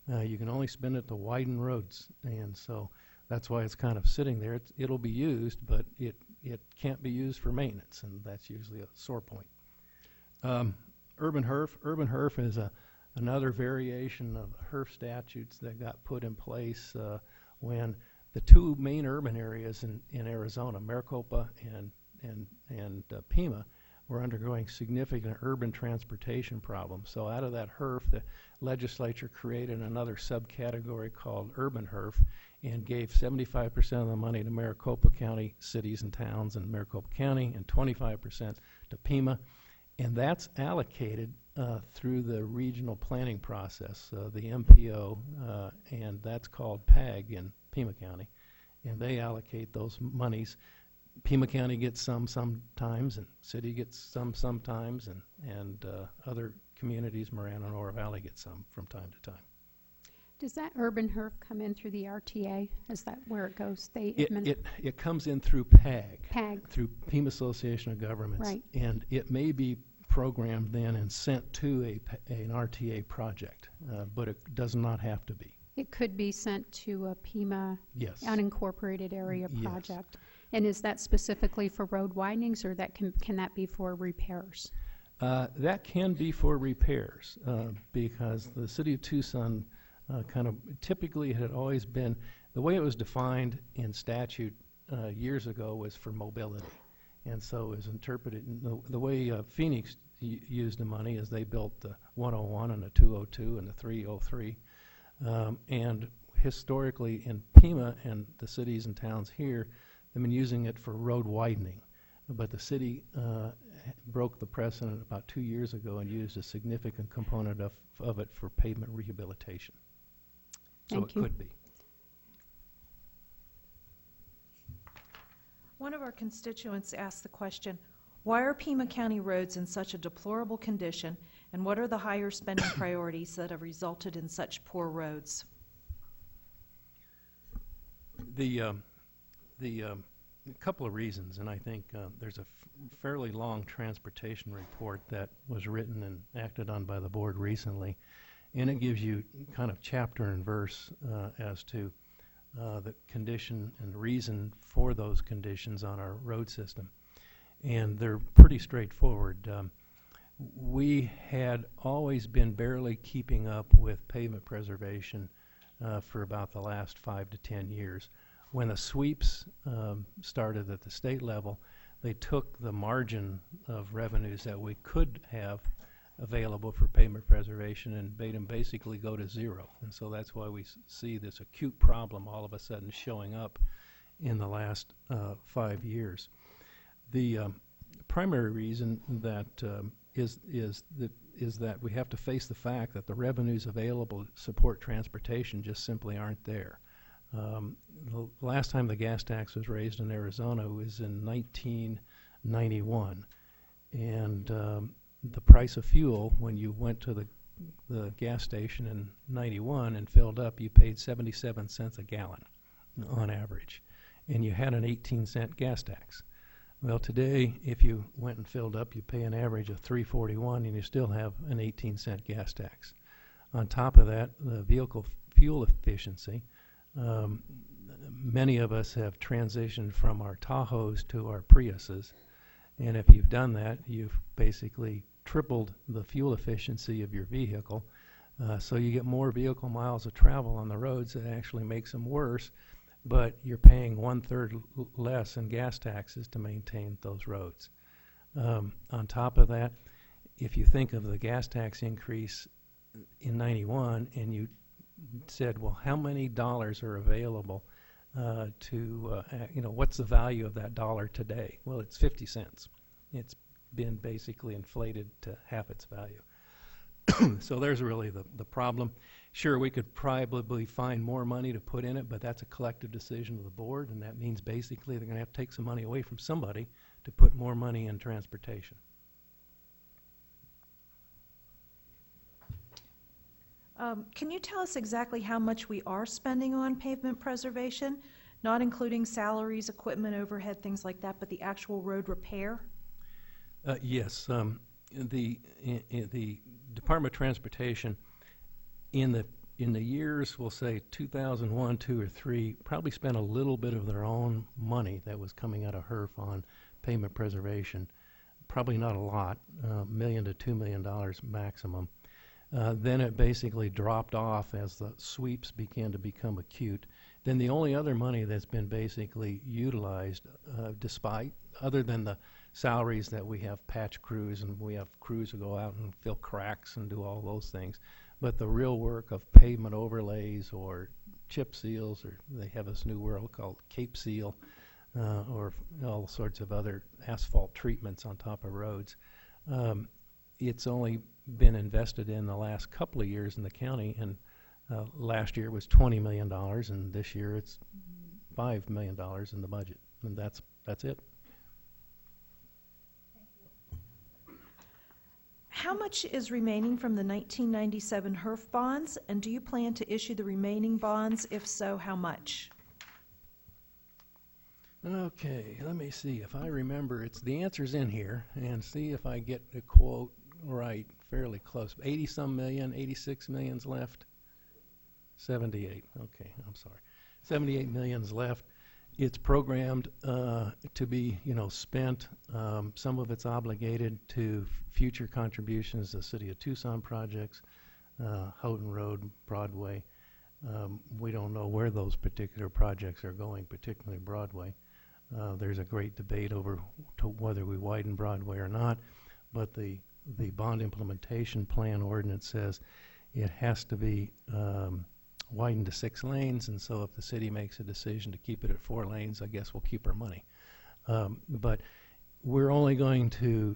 Speaker 3: You can only spend it to widen roads, and so that's why it's kind of sitting there. It'll be used, but it can't be used for maintenance, and that's usually a sore point. Urban HERF. Urban HERF is another variation of HERF statutes that got put in place when the two main urban areas in Arizona, Maricopa and Pima, were undergoing significant urban transportation problems. So out of that HERF, the legislature created another subcategory called Urban HERF and gave 75% of the money to Maricopa County cities and towns in Maricopa County and 25% to Pima. And that's allocated through the regional planning process, the MPO, and that's called PAG in Pima County. And they allocate those monies. Pima County gets some sometimes, and city gets some sometimes, and other communities, Marana and Oro Valley, get some from time to time.
Speaker 1: Does that urban HERF come in through the RTA? Is that where it goes?
Speaker 3: It comes in through PAG, through Pima Association of Governments,
Speaker 1: right.
Speaker 3: And it may be programmed then and sent to an RTA project, but it does not have to be.
Speaker 1: It could be sent to a Pima
Speaker 3: Yes.
Speaker 1: unincorporated area
Speaker 3: Yes.
Speaker 1: project. And is that specifically for road widenings, or that can that be for repairs?
Speaker 3: That can be for repairs, because the city of Tucson kind of typically had always been, the way it was defined in statute years ago was for mobility. And so it was interpreted, the way Phoenix used the money is they built the 101 and the 202 and the 303. And historically in Pima and the cities and towns here, they've been using it for road widening. But the city broke the precedent about 2 years ago and used a significant component of it for pavement rehabilitation.
Speaker 1: Thank
Speaker 3: So
Speaker 1: you.
Speaker 3: it could be.
Speaker 5: One of our constituents asked the question, why are Pima County roads in such a deplorable condition, and what are the higher spending priorities that have resulted in such poor roads?
Speaker 3: The couple of reasons, and I think there's a fairly long transportation report that was written and acted on by the board recently, and it gives you kind of chapter and verse as to the condition and reason for those conditions on our road system. And they're pretty straightforward. We had always been barely keeping up with pavement preservation for about the last 5 to 10 years. When the sweeps started at the state level, they took the margin of revenues that we could have available for pavement preservation and made them basically go to zero. And so that's why we see this acute problem all of a sudden showing up in the last 5 years. The primary reason that is that we have to face the fact that the revenues available to support transportation just simply aren't there. The last time the gas tax was raised in Arizona was in 1991, and the price of fuel, when you went to the gas station in 91 and filled up, you paid 77 cents a gallon on average, and you had an 18-cent gas tax. Well, today, if you went and filled up, you pay an average of $3.41, and you still have an 18-cent gas tax. On top of that, the vehicle fuel efficiency, many of us have transitioned from our Tahoes to our Priuses, and if you've done that, you've basically tripled the fuel efficiency of your vehicle, so you get more vehicle miles of travel on the roads. That actually makes them worse, but you're paying 1/3 less in gas taxes to maintain those roads. On top of that, if you think of the gas tax increase in 91 and you said, well, how many dollars are available what's the value of that dollar today? Well, it's 50 cents. It's been basically inflated to half its value. So there's really the problem. Sure, we could probably find more money to put in it, but that's a collective decision of the board, and that means basically they're going to have to take some money away from somebody to put more money in transportation.
Speaker 5: Can you tell us exactly how much we are spending on pavement preservation, not including salaries, equipment, overhead, things like that, but the actual road repair?
Speaker 3: Yes. The Department of Transportation in the years, we'll say 2001, 2, or 3, probably spent a little bit of their own money that was coming out of HERF on pavement preservation. Probably not a lot, $1 million to $2 million maximum. Then it basically dropped off as the sweeps began to become acute. Then the only other money that's been basically utilized, other than the salaries that we have patch crews and we have crews who go out and fill cracks and do all those things, but the real work of pavement overlays or chip seals, or they have this new word called Cape Seal, or all sorts of other asphalt treatments on top of roads. It's only been invested in the last couple of years in the county, and last year it was $20 million, and this year it's $5 million in the budget, and that's it.
Speaker 5: How much is remaining from the 1997 HERF bonds, and do you plan to issue the remaining bonds? If so, how much?
Speaker 3: Okay, let me see if I remember. The answer's in here, and see if I get the quote right, fairly close. 80-some million, 86 million's left. 78, okay, I'm sorry. 78 million's left. It's programmed to be, spent. Some of it's obligated to future contributions to City of Tucson projects, Houghton Road, Broadway. We don't know where those particular projects are going, particularly Broadway. There's a great debate over whether we widen Broadway or not, but the bond implementation plan ordinance says it has to be widened to 6 lanes, and so if the city makes a decision to keep it at 4 lanes, I guess we'll keep our money. But we're only going to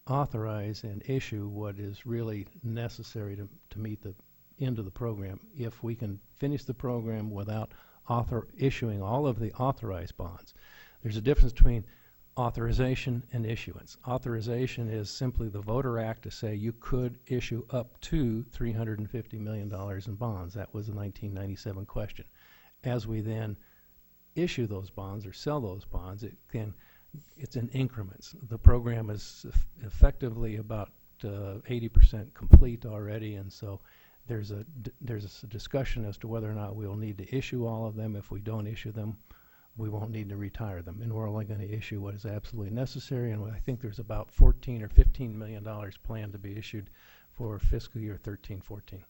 Speaker 3: authorize and issue what is really necessary to meet the end of the program. If we can finish the program without issuing all of the authorized bonds, there's a difference between authorization and issuance. Authorization is simply the Voter Act to say you could issue up to $350 million in bonds. That was the 1997 question. As we then issue those bonds or sell those bonds, it's in increments. The program is effectively about 80% complete already, and so there's a discussion as to whether or not we'll need to issue all of them. If we don't issue them, we won't need to retire them, and we're only going to issue what is absolutely necessary. And I think there's about $14 or $15 million planned to be issued for fiscal year 13-14.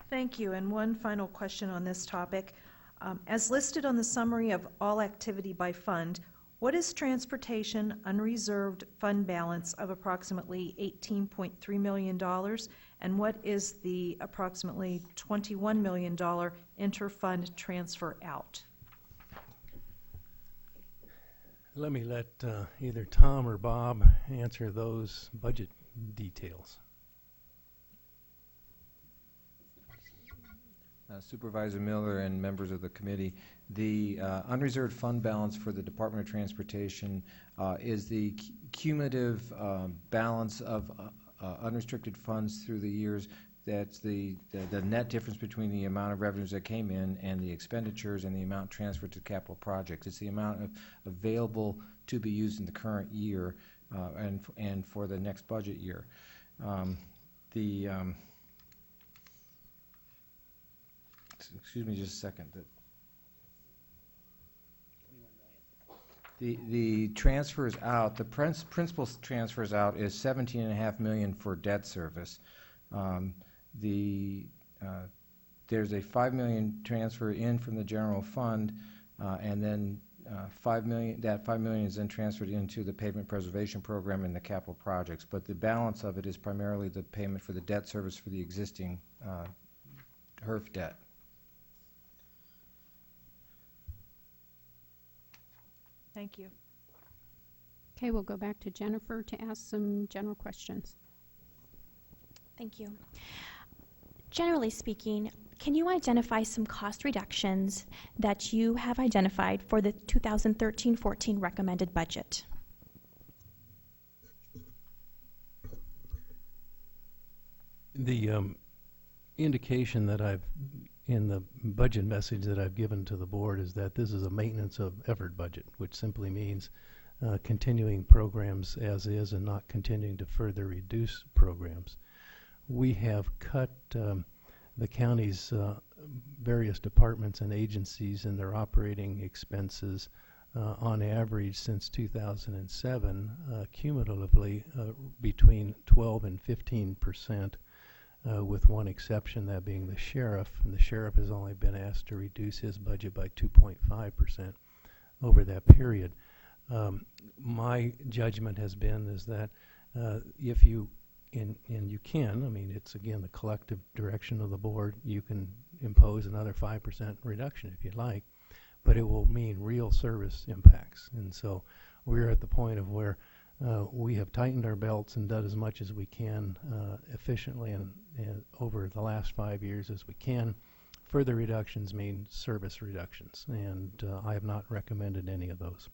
Speaker 5: Thank you. And one final question on this topic. As listed on the summary of all activity by fund, what is transportation unreserved fund balance of approximately $18.3 million, and what is the approximately $21 million interfund transfer out?
Speaker 3: Let me let either Tom or Bob answer those budget details.
Speaker 6: Supervisor Miller and members of the committee, the unreserved fund balance for the Department of Transportation is the cumulative balance of unrestricted funds through the years. That's the net difference between the amount of revenues that came in and the expenditures and the amount transferred to capital projects. It's the amount available to be used in the current year and for the next budget year. Excuse me just a second. The transfers out, the principal transfers out is $17.5 million for debt service. There's a $5 million transfer in from the general fund, and then $5 million. That $5 million is then transferred into the pavement preservation program and the capital projects. But the balance of it is primarily the payment for the debt service for the existing HERF debt.
Speaker 5: Thank you.
Speaker 1: Okay, we'll go back to Jennifer to ask some general questions.
Speaker 2: Thank you. Generally speaking, can you identify some cost reductions that you have identified for the 2013-14 recommended budget?
Speaker 3: The indication that in the budget message that I've given to the board is that this is a maintenance of effort budget, which simply means continuing programs as is and not continuing to further reduce programs. We have cut the county's various departments and agencies and their operating expenses on average since 2007 cumulatively between 12 and 15%. With one exception, that being the sheriff. And the sheriff has only been asked to reduce his budget by 2.5% over that period. My judgment has been is that if you, and you can, I mean, it's again the collective direction of the board, you can impose another 5% reduction if you'd like, but it will mean real service impacts. And so we're at the point of where we have tightened our belts and done as much as we can efficiently and over the last 5 years as we can. Further reductions mean service reductions, and I have not recommended any of those.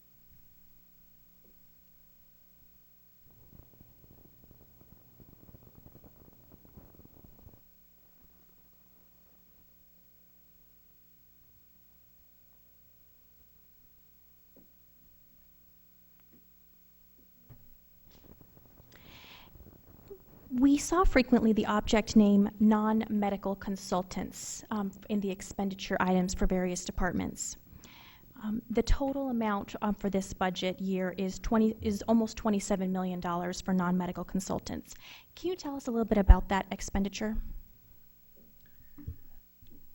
Speaker 2: We saw frequently the object name non-medical consultants in the expenditure items for various departments. The total amount for this budget year is almost $27 million for non-medical consultants. Can you tell us a little bit about that expenditure?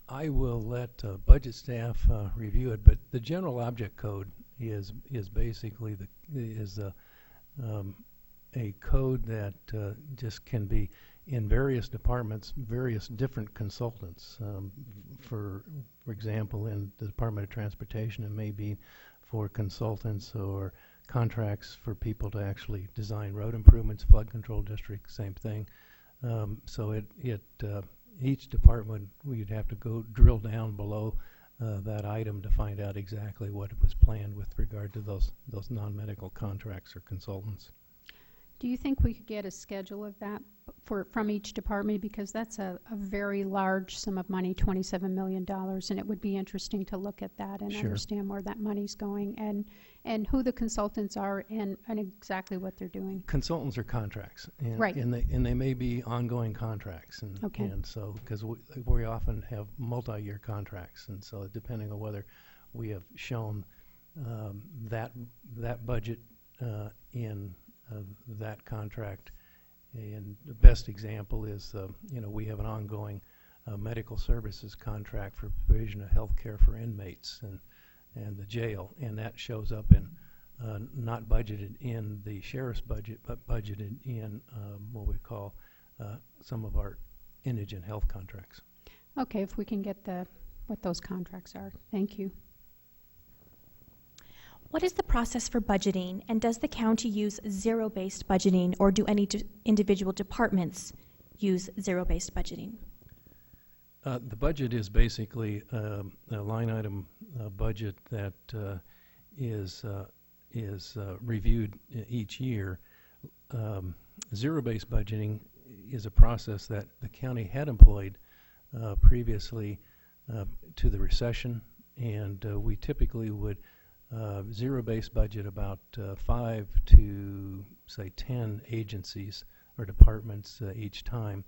Speaker 3: I will let budget staff review it, but the general object code is basically a code that just can be in various departments, various different consultants. For example, in the Department of Transportation, it may be for consultants or contracts for people to actually design road improvements, flood control district, same thing. So each department, we'd have to go drill down below that item to find out exactly what was planned with regard to those non-medical contracts or consultants.
Speaker 1: Do you think we could get a schedule of that from each department? Because that's a very large sum of money, $27 million, and it would be interesting to look at that and
Speaker 3: Sure.
Speaker 1: understand where that money's going and who the consultants are and exactly what they're doing.
Speaker 3: Consultants are contracts, and,
Speaker 1: Right.
Speaker 3: and they may be ongoing contracts, and
Speaker 1: Okay.
Speaker 3: and so because we often have multi-year contracts, and so depending on whether we have shown that budget in that contract. And the best example is, we have an ongoing medical services contract for provision of health care for inmates and the jail, and that shows up in not budgeted in the sheriff's budget, but budgeted in what we call some of our indigent health contracts.
Speaker 1: Okay, if we can get what those contracts are. Thank you.
Speaker 2: What is the process for budgeting, and does the county use zero-based budgeting, or do any individual departments use zero-based budgeting?
Speaker 3: The budget is basically a line item budget that is reviewed each year. Zero-based budgeting is a process that the county had employed previously to the recession, and we typically would zero-based budget about 5 to, say, 10 agencies or departments each time.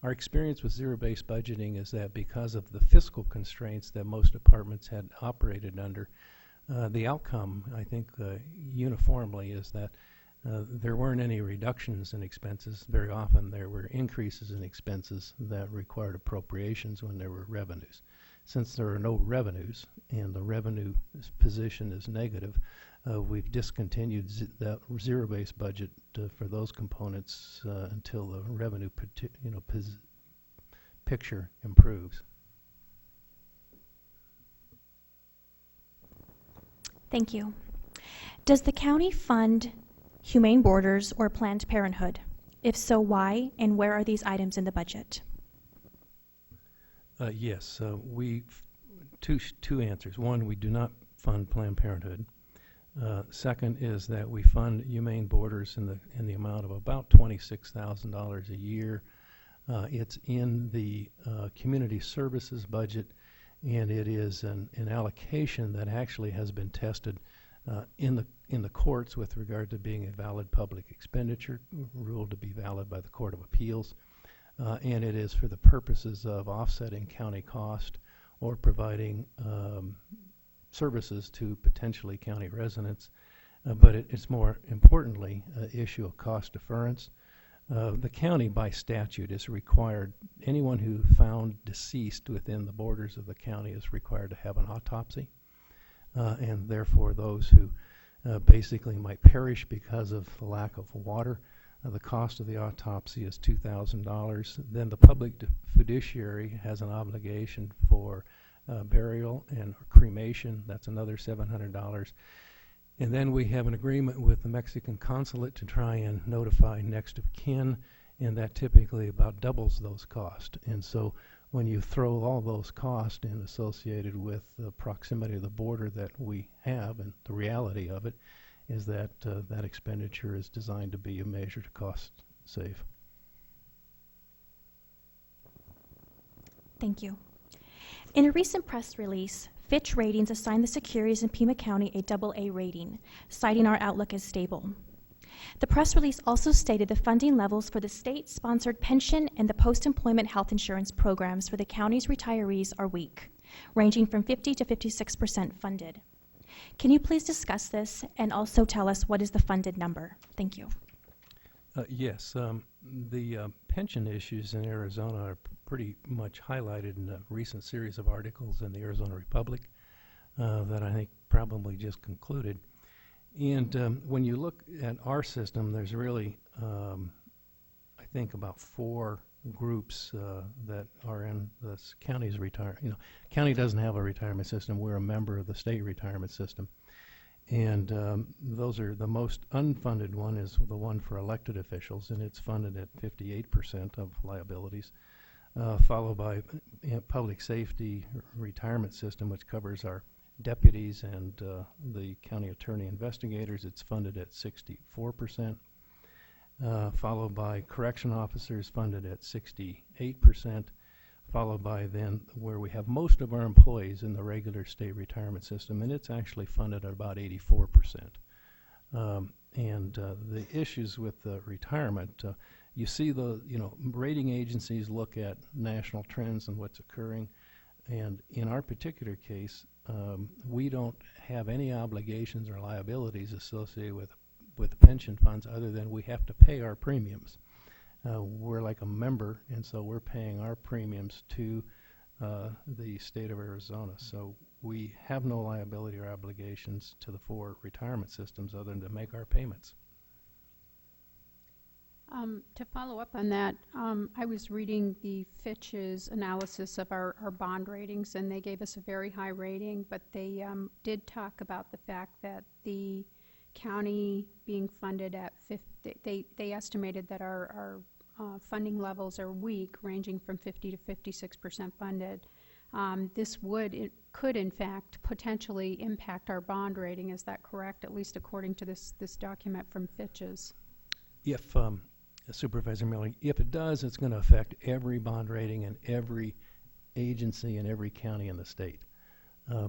Speaker 3: Our experience with zero-based budgeting is that because of the fiscal constraints that most departments had operated under, the outcome, I think, uniformly is that there weren't any reductions in expenses. Very often there were increases in expenses that required appropriations when there were revenues. Since there are no revenues and the revenue position is negative, we've discontinued that zero-based budget for those components until the revenue picture improves.
Speaker 2: Thank you. Does the county fund Humane Borders or Planned Parenthood? If so, why, and where are these items in the budget?
Speaker 3: Yes, two answers. One, we do not fund Planned Parenthood. Second is that we fund Humane Borders in the amount of about $26,000 a year. It's in the community services budget, and it is an allocation that actually has been tested in the courts with regard to being a valid public expenditure, ruled to be valid by the Court of Appeals. And it is for the purposes of offsetting county cost or providing services to potentially county residents. But it's more importantly an issue of cost deference. The county by statute is required, anyone who found deceased within the borders of the county is required to have an autopsy. And therefore those who basically might perish because of the lack of water, the cost of the autopsy is $2,000. Then the public fiduciary has an obligation for burial and cremation. That's another $700. And then we have an agreement with the Mexican consulate to try and notify next of kin, and that typically about doubles those costs. And so when you throw all those costs in associated with the proximity of the border that we have, and the reality of it, is that that expenditure is designed to be a measure to cost save.
Speaker 2: Thank you. In a recent press release, Fitch Ratings assigned the securities in Pima County a AA rating, citing our outlook as stable. The press release also stated the funding levels for the state-sponsored pension and the post-employment health insurance programs for the county's retirees are weak, ranging from 50 to 56% funded. Can you please discuss this and also tell us what is the funded number? Thank you.
Speaker 3: Yes, the pension issues in Arizona are pretty much highlighted in a recent series of articles in the Arizona Republic that I think probably just concluded. And when you look at our system, there's really, I think, about 4 groups that are in the county's retirement. County doesn't have a retirement system. We're a member of the state retirement system. And those are the most unfunded one is the one for elected officials, and it's funded at 58% of liabilities, followed by public safety retirement system, which covers our deputies and the county attorney investigators. It's funded at 64%, followed by correction officers funded at 68%, followed by then where we have most of our employees in the regular state retirement system, and it's actually funded at about 84%. The issues with the retirement, you see rating agencies look at national trends and what's occurring, and in our particular case, we don't have any obligations or liabilities associated with pension funds other than we have to pay our premiums. We're like a member, and so we're paying our premiums to the state of Arizona. So we have no liability or obligations to the 4 retirement systems other than to make our payments.
Speaker 1: To follow up on that, I was reading the Fitch's analysis of our bond ratings, and they gave us a very high rating, but they did talk about the fact that the county being funded at 50, they estimated that our funding levels are weak, ranging from 50 to 56% funded. This could in fact potentially impact our bond rating. Is that correct, at least according to this document from Fitch's?
Speaker 3: If Supervisor Miller, if it does, it's going to affect every bond rating and every agency in every county in the state.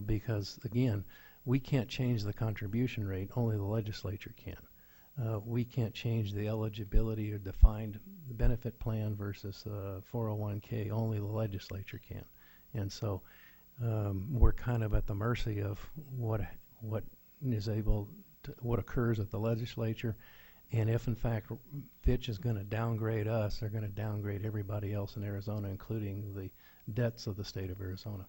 Speaker 3: Because, again, we can't change the contribution rate, only the legislature can. We can't change the eligibility or defined benefit plan versus 401k, only the legislature can. And so we're kind of at the mercy of what occurs at the legislature. And if, in fact, Fitch is going to downgrade us, they're going to downgrade everybody else in Arizona, including the debts of the state of Arizona.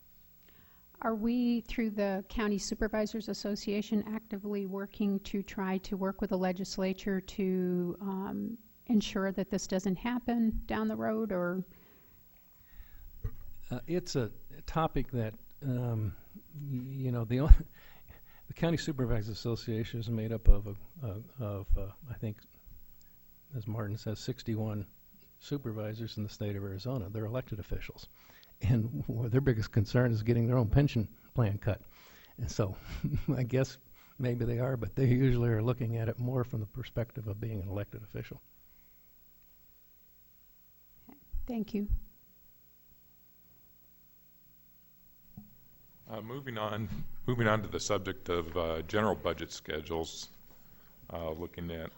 Speaker 1: Are we, through the County Supervisors Association, actively working to try to work with the legislature to ensure that this doesn't happen down the road, or?
Speaker 3: It's a topic that, the County Supervisors Association is made up of I think, as Martin says, 61 supervisors in the state of Arizona. They're elected officials. And their biggest concern is getting their own pension plan cut. And so I guess maybe they are, but they usually are looking at it more from the perspective of being an elected official.
Speaker 1: Thank you.
Speaker 4: Moving on to the subject of general budget schedules, looking at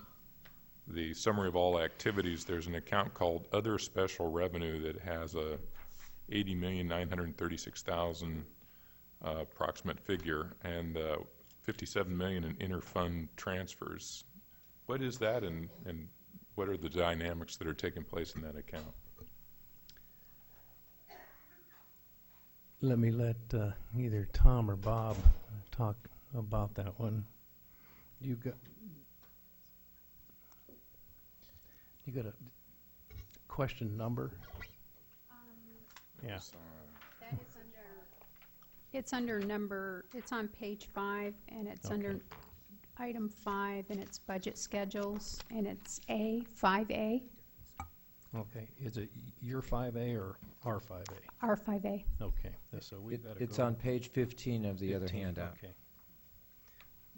Speaker 4: the summary of all activities, there's an account called Other Special Revenue that has a $80,936,000 approximate figure, and $57 million in interfund transfers. What is that, and what are the dynamics that are taking place in that account?
Speaker 3: Let me let either Tom or Bob talk about that one. You got a question number? Yeah.
Speaker 1: That is it's under number, it's on page 5, and it's
Speaker 3: Okay.
Speaker 1: under item 5, and it's budget schedules, and it's A, 5A,
Speaker 3: Okay. Is it your 5A or our 5A?
Speaker 1: R5A.
Speaker 3: Okay. So we've got to
Speaker 6: It's
Speaker 3: go
Speaker 6: on page 15 of the other
Speaker 3: 15,
Speaker 6: handout.
Speaker 3: Okay.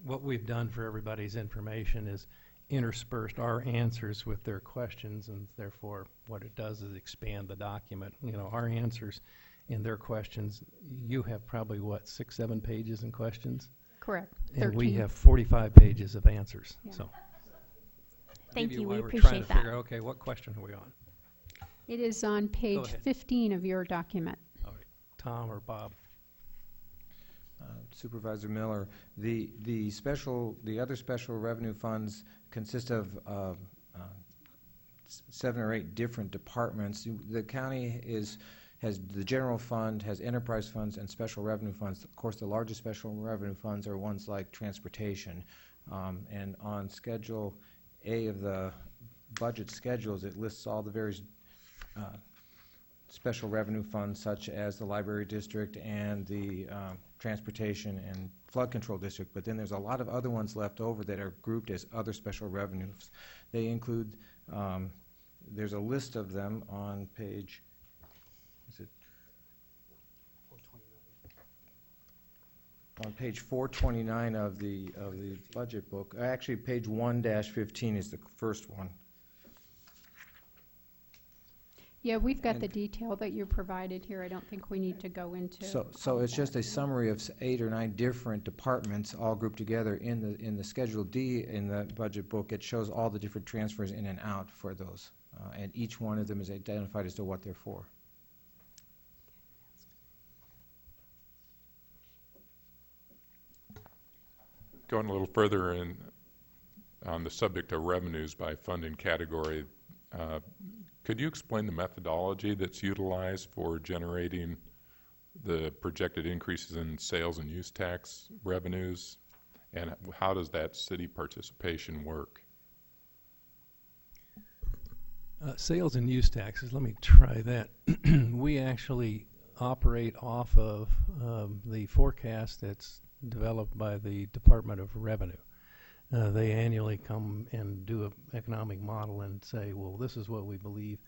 Speaker 3: What we've done for everybody's information is interspersed our answers with their questions, and therefore what it does is expand the document. Our answers and their questions, you have probably, 6, 7 pages in questions?
Speaker 1: Correct.
Speaker 3: And we
Speaker 1: 13.
Speaker 3: have 45 pages of answers.
Speaker 1: Yeah.
Speaker 3: So
Speaker 2: Thank you. We
Speaker 3: We're trying
Speaker 2: appreciate
Speaker 3: to
Speaker 2: that.
Speaker 3: figure out, okay, what question are we on?
Speaker 1: It is on page
Speaker 3: ahead.
Speaker 1: 15 of your document.
Speaker 3: All right, Tom or Bob?
Speaker 6: Supervisor Miller, the other special revenue funds consist of 7 or 8 different departments. The county has the general fund, has enterprise funds, and special revenue funds. Of course, the largest special revenue funds are ones like transportation. And on Schedule A of the budget schedules, it lists all the various special revenue funds, such as the library district and the transportation and flood control district. But then there's a lot of other ones left over that are grouped as other special revenues. They include, there's a list of them on page, is it? On page 429 of the budget book. Actually, page 1-15 is the first one.
Speaker 1: Yeah, we've got the detail that you provided here. I don't think we need to go into.
Speaker 6: So it's just a summary of 8 or 9 different departments all grouped together in the Schedule D in the budget book. It shows all the different transfers in and out for those, and each one of them is identified as to what they're for.
Speaker 4: Going a little further on the subject of revenues by fund and category, could you explain the methodology that's utilized for generating the projected increases in sales and use tax revenues, and how does that city participation work?
Speaker 3: Sales and use taxes, let me try that. We actually operate off of the forecast that's developed by the Department of Revenue. They annually come and do an economic model and say, well, this is what we believe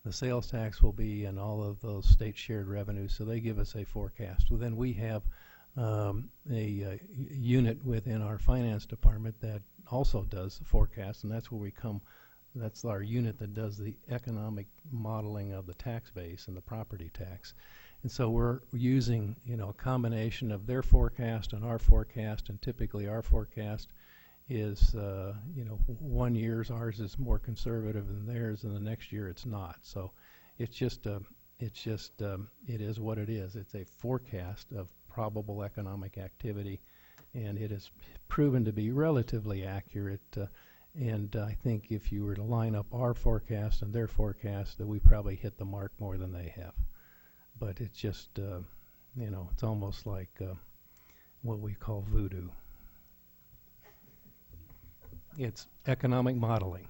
Speaker 3: the sales tax will be and all of those state shared revenues. So they give us a forecast. Well, then we have a unit within our finance department that also does the forecast, and that's where we come. That's our unit that does the economic modeling of the tax base and the property tax. And so we're using, a combination of their forecast and our forecast, and typically our forecast is, 1 year's ours is more conservative than theirs, and the next year it's not. So it is what it is. It's a forecast of probable economic activity, and it has proven to be relatively accurate. And I think if you were to line up our forecast and their forecast, that we probably hit the mark more than they have. But it's just, it's almost like what we call voodoo. It's economic modeling.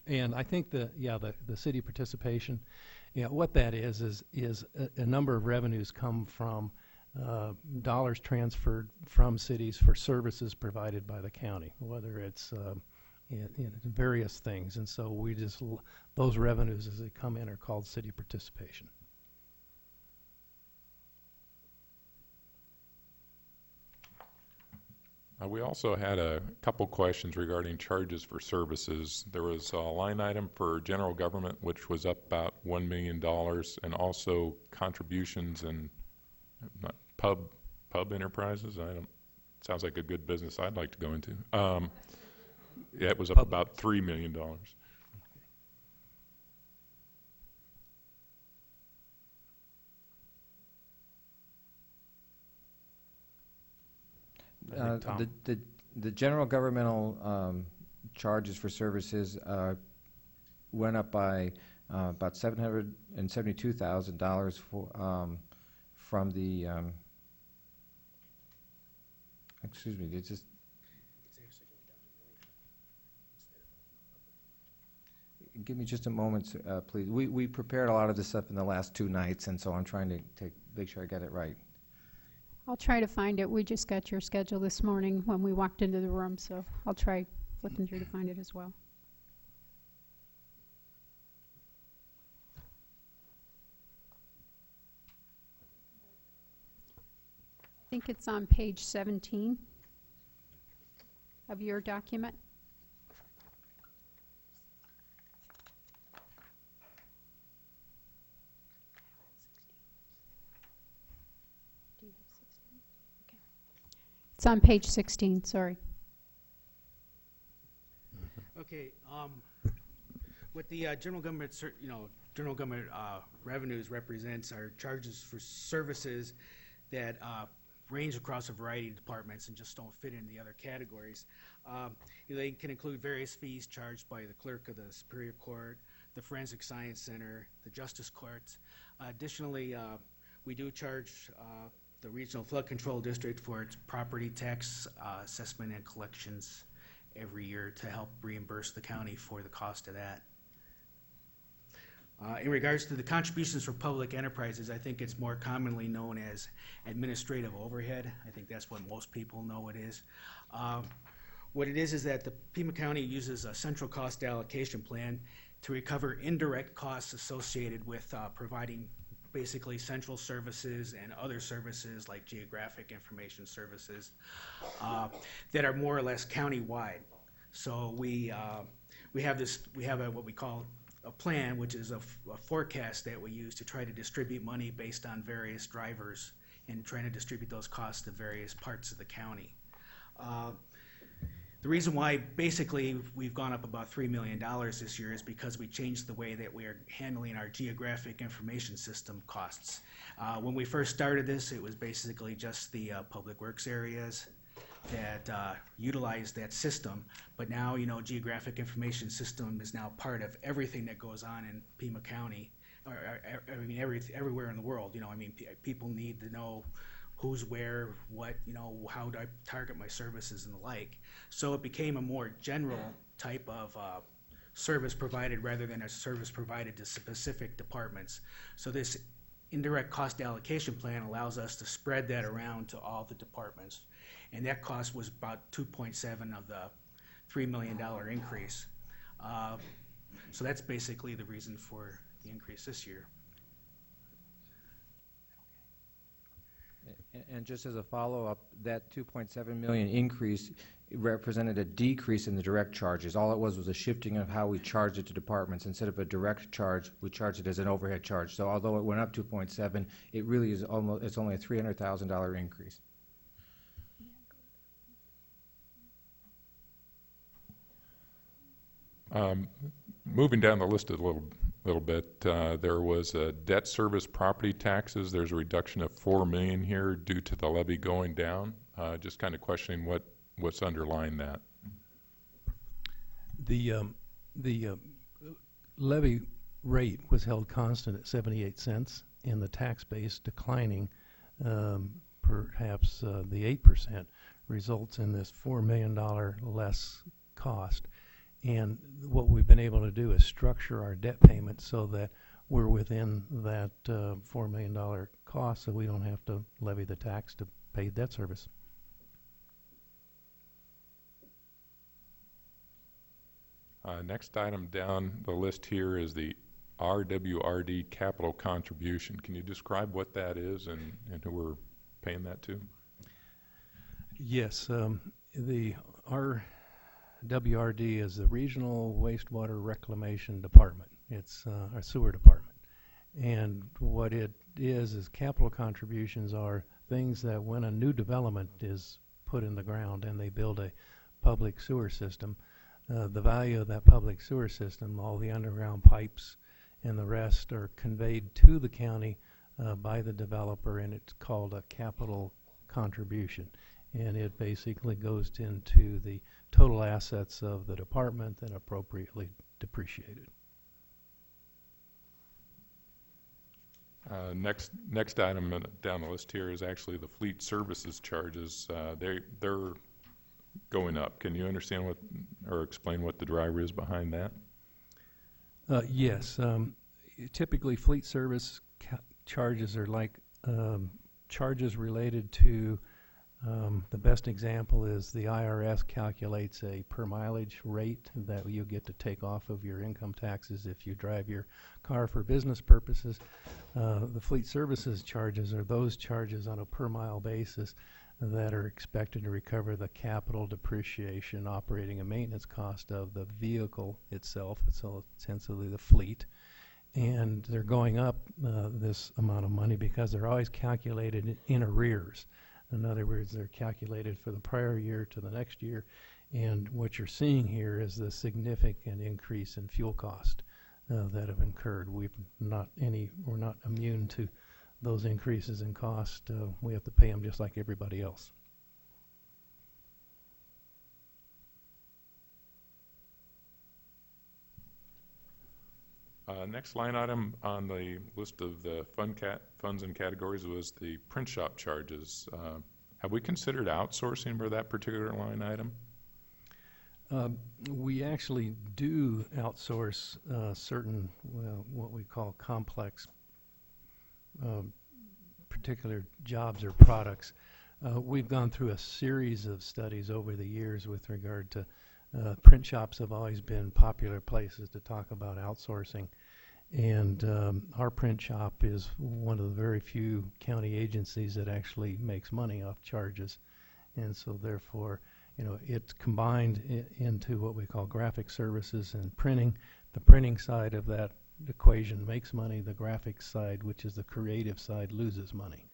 Speaker 3: And I think the city participation, what that is a number of revenues come from dollars transferred from cities for services provided by the county, whether it's various things. And so those revenues as they come in are called city participation.
Speaker 4: We also had a couple questions regarding charges for services. There was a line item for general government, which was up about $1 million, and also contributions and pub enterprises. Sounds like a good business I'd like to go into. It was up about $3 million.
Speaker 6: The general governmental charges for services went up by about $772,000 from the excuse me, it's just give me just a moment, please. We prepared a lot of this stuff in the last 2 nights, and so I'm trying to make sure I get it right.
Speaker 1: I'll try to find it. We just got your schedule this morning when we walked into the room, so I'll try flipping through to find it as well. I think it's on page 17 of your document. It's It's on page 16, sorry.
Speaker 7: Okay, what the general government, general government revenues represents are charges for services that range across a variety of departments and just don't fit in the other categories. They can include various fees charged by the clerk of the Superior Court, the Forensic Science Center, the Justice Courts. Additionally, we do charge the Regional Flood Control District for its property tax assessment and collections every year to help reimburse the county for the cost of that. In regards to the contributions for public enterprises, I think it's more commonly known as administrative overhead. I think that's what most people know it is. What it is that the Pima County uses a central cost allocation plan to recover indirect costs associated with providing basically central services and other services like geographic information services that are more or less county-wide. So we have what we call a plan, which is a forecast that we use to try to distribute money based on various drivers and trying to distribute those costs to various parts of the county. The reason why basically we've gone up about $3 million this year is because we changed the way that we are handling our geographic information system costs. When we first started this, it was basically just the public works areas that utilized that system, but now, geographic information system is now part of everything that goes on in Pima County, everywhere in the world. People need to know who's where, what, how do I target my services and the like. So it became a more general type of service provided rather than a service provided to specific departments. So this indirect cost allocation plan allows us to spread that around to all the departments. And that cost was about 2.7 of the $3 million increase. So that's basically the reason for the increase this year.
Speaker 6: And just as a follow-up, that 2.7 million increase represented a decrease in the direct charges. All it was a shifting of how we charged it to departments. Instead of a direct charge, we charged it as an overhead charge. So although it went up 2.7, it really is it's only a $300,000 increase.
Speaker 4: Moving down the list a little bit, there was debt service property taxes. There's a reduction of $4 million here due to the levy going down. Just kind of questioning what's underlying that.
Speaker 3: The levy rate was held constant at 78 cents, and the tax base declining, perhaps the 8% results in this $4 million less cost. And what we've been able to do is structure our debt payments so that we're within that $4 million cost, so we don't have to levy the tax to pay debt service.
Speaker 4: Next item down the list here is the RWRD capital contribution. Can you describe what that is and who we're paying that to?
Speaker 3: Yes, the WRD is the Regional Wastewater Reclamation Department. It's our sewer department. And what it is capital contributions are things that when a new development is put in the ground and they build a public sewer system, the value of that public sewer system, all the underground pipes and the rest are conveyed to the county by the developer, and it's called a capital contribution. And it basically goes into the total assets of the department and appropriately depreciated.
Speaker 4: Next item down the list here is actually the fleet services charges. They're going up. Can you understand or explain what the driver is behind that?
Speaker 3: Yes. Typically, fleet service charges are like charges related to the best example is the IRS calculates a per mileage rate that you get to take off of your income taxes if you drive your car for business purposes. The fleet services charges are those charges on a per mile basis that are expected to recover the capital depreciation, operating and maintenance cost of the vehicle itself, so essentially the fleet. And they're going up this amount of money because they're always calculated in arrears. In other words, they're calculated for the prior year to the next year. And what you're seeing here is the significant increase in fuel cost that have incurred. We're not immune to those increases in cost. We have to pay them just like everybody else.
Speaker 4: Next line item on the list of the funds and categories was the print shop charges. Have we considered outsourcing for that particular line item?
Speaker 3: We actually do outsource certain, what we call complex particular jobs or products. We've gone through a series of studies over the years with regard to print shops have always been popular places to talk about outsourcing. And our print shop is one of the very few county agencies that actually makes money off charges. And so therefore, it's combined into what we call graphic services and printing. The printing side of that equation makes money. The graphic side, which is the creative side, loses money.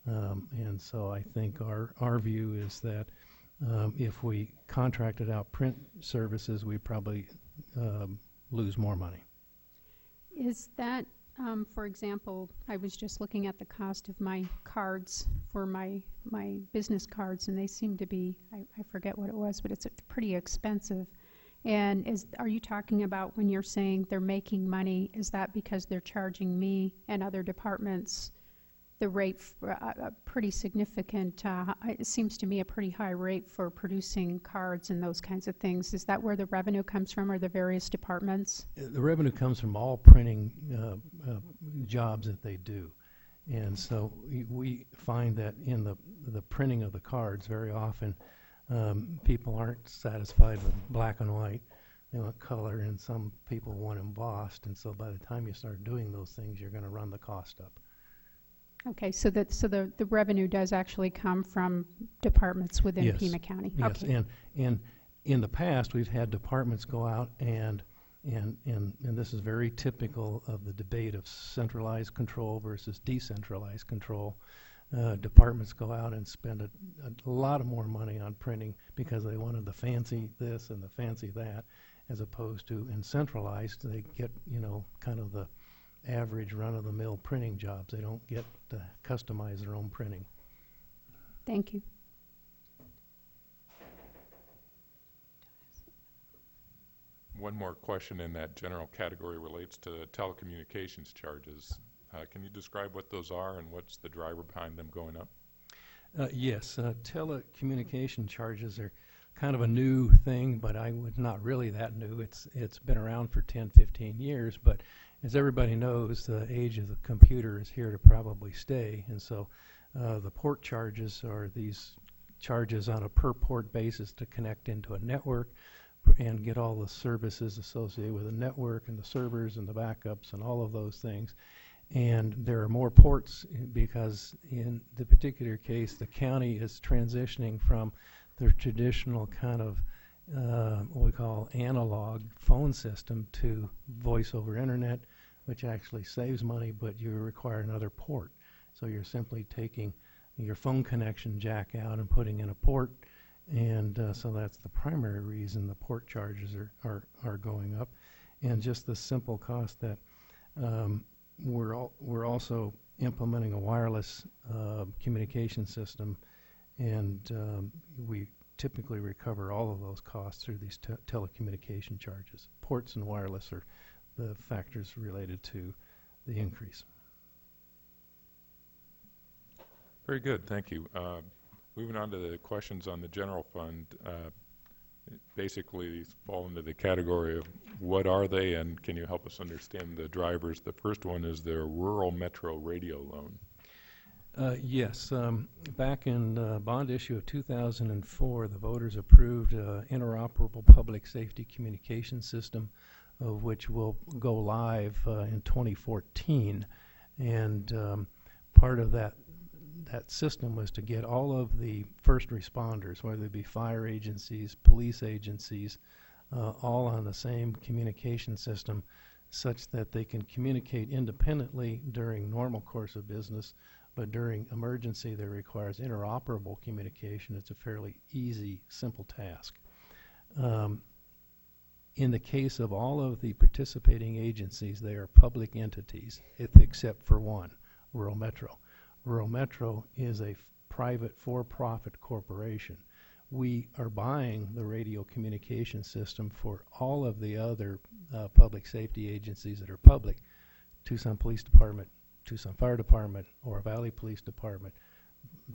Speaker 3: And so I think our view is that if we contracted out print services, we probably lose more money.
Speaker 1: Is that, for example, I was just looking at the cost of my cards for my business cards, and they seem to be, I forget what it was, but it's pretty expensive. And are you talking about when you're saying they're making money, is that because they're charging me and other departments the rate for a pretty significant, it seems to me a pretty high rate for producing cards and those kinds of things? Is that where the revenue comes from, or the various departments?
Speaker 3: The revenue comes from all printing jobs that they do. And so we find that in the printing of the cards, very often people aren't satisfied with black and white. They want color, and some people want embossed. And so by the time you start doing those things, you're going to run the cost up.
Speaker 1: Okay, so the revenue does actually come from departments within
Speaker 3: Yes.
Speaker 1: Pima County.
Speaker 3: Yes,
Speaker 1: Okay.
Speaker 3: and in the past, we've had departments go out and this is very typical of the debate of centralized control versus decentralized control. Departments go out and spend a lot of more money on printing because they wanted the fancy this and the fancy that, as opposed to in centralized, they get, kind of the average run-of-the-mill printing jobs. They don't get to customize their own printing.
Speaker 1: Thank you.
Speaker 4: One more question in that general category relates to telecommunications charges. Can you describe what those are and what's the driver behind them going up?
Speaker 3: Yes, telecommunication charges are kind of a new thing, but not really that new. It's been around for 10, 15 years, but as everybody knows, the age of the computer is here to probably stay, and so the port charges are these charges on a per port basis to connect into a network and get all the services associated with the network and the servers and the backups and all of those things. And there are more ports because in the particular case, the county is transitioning from the traditional kind of what we call analog phone system to voice over internet, which actually saves money, but you require another port. So you're simply taking your phone connection jack out and putting in a port, and so that's the primary reason the port charges are going up. And just the simple cost that we're also implementing a wireless communication system, and we typically recover all of those costs through these telecommunication charges. Ports and wireless are the factors related to the increase.
Speaker 4: Very good, thank you. Moving on to the questions on the general fund, basically these fall into the category of what are they, and can you help us understand the drivers? The first one is the Rural Metro Radio Loan.
Speaker 3: Yes, back in the bond issue of 2004, the voters approved interoperable public safety communication system, of which will go live in 2014. And part of that system was to get all of the first responders, whether it be fire agencies, police agencies, all on the same communication system, such that they can communicate independently during normal course of business, but during emergency that requires interoperable communication, it's a fairly easy, simple task. In the case of all of the participating agencies, they are public entities, except for one, Rural Metro. Rural Metro is a private for-profit corporation. We are buying the radio communication system for all of the other public safety agencies that are public, Tucson Police Department, Tucson Fire Department, Oro Valley Police Department,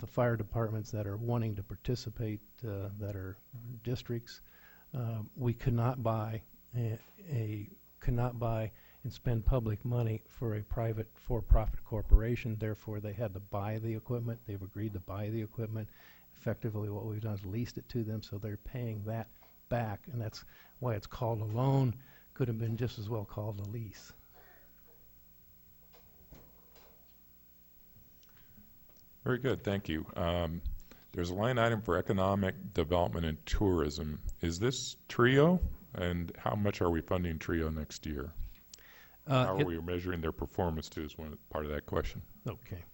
Speaker 3: the fire departments that are wanting to participate that are districts. We could not buy and spend public money for a private for-profit corporation. Therefore, they had to buy the equipment. They've agreed to buy the equipment. Effectively, what we've done is leased it to them, so they're paying that back, and that's why it's called a loan. Could have been just as well called a lease.
Speaker 4: Very good, thank you. There's a line item for economic development and tourism. Is this TRIO? And how much are we funding TRIO next year? How are we measuring their performance too is one part of that question.
Speaker 3: Okay.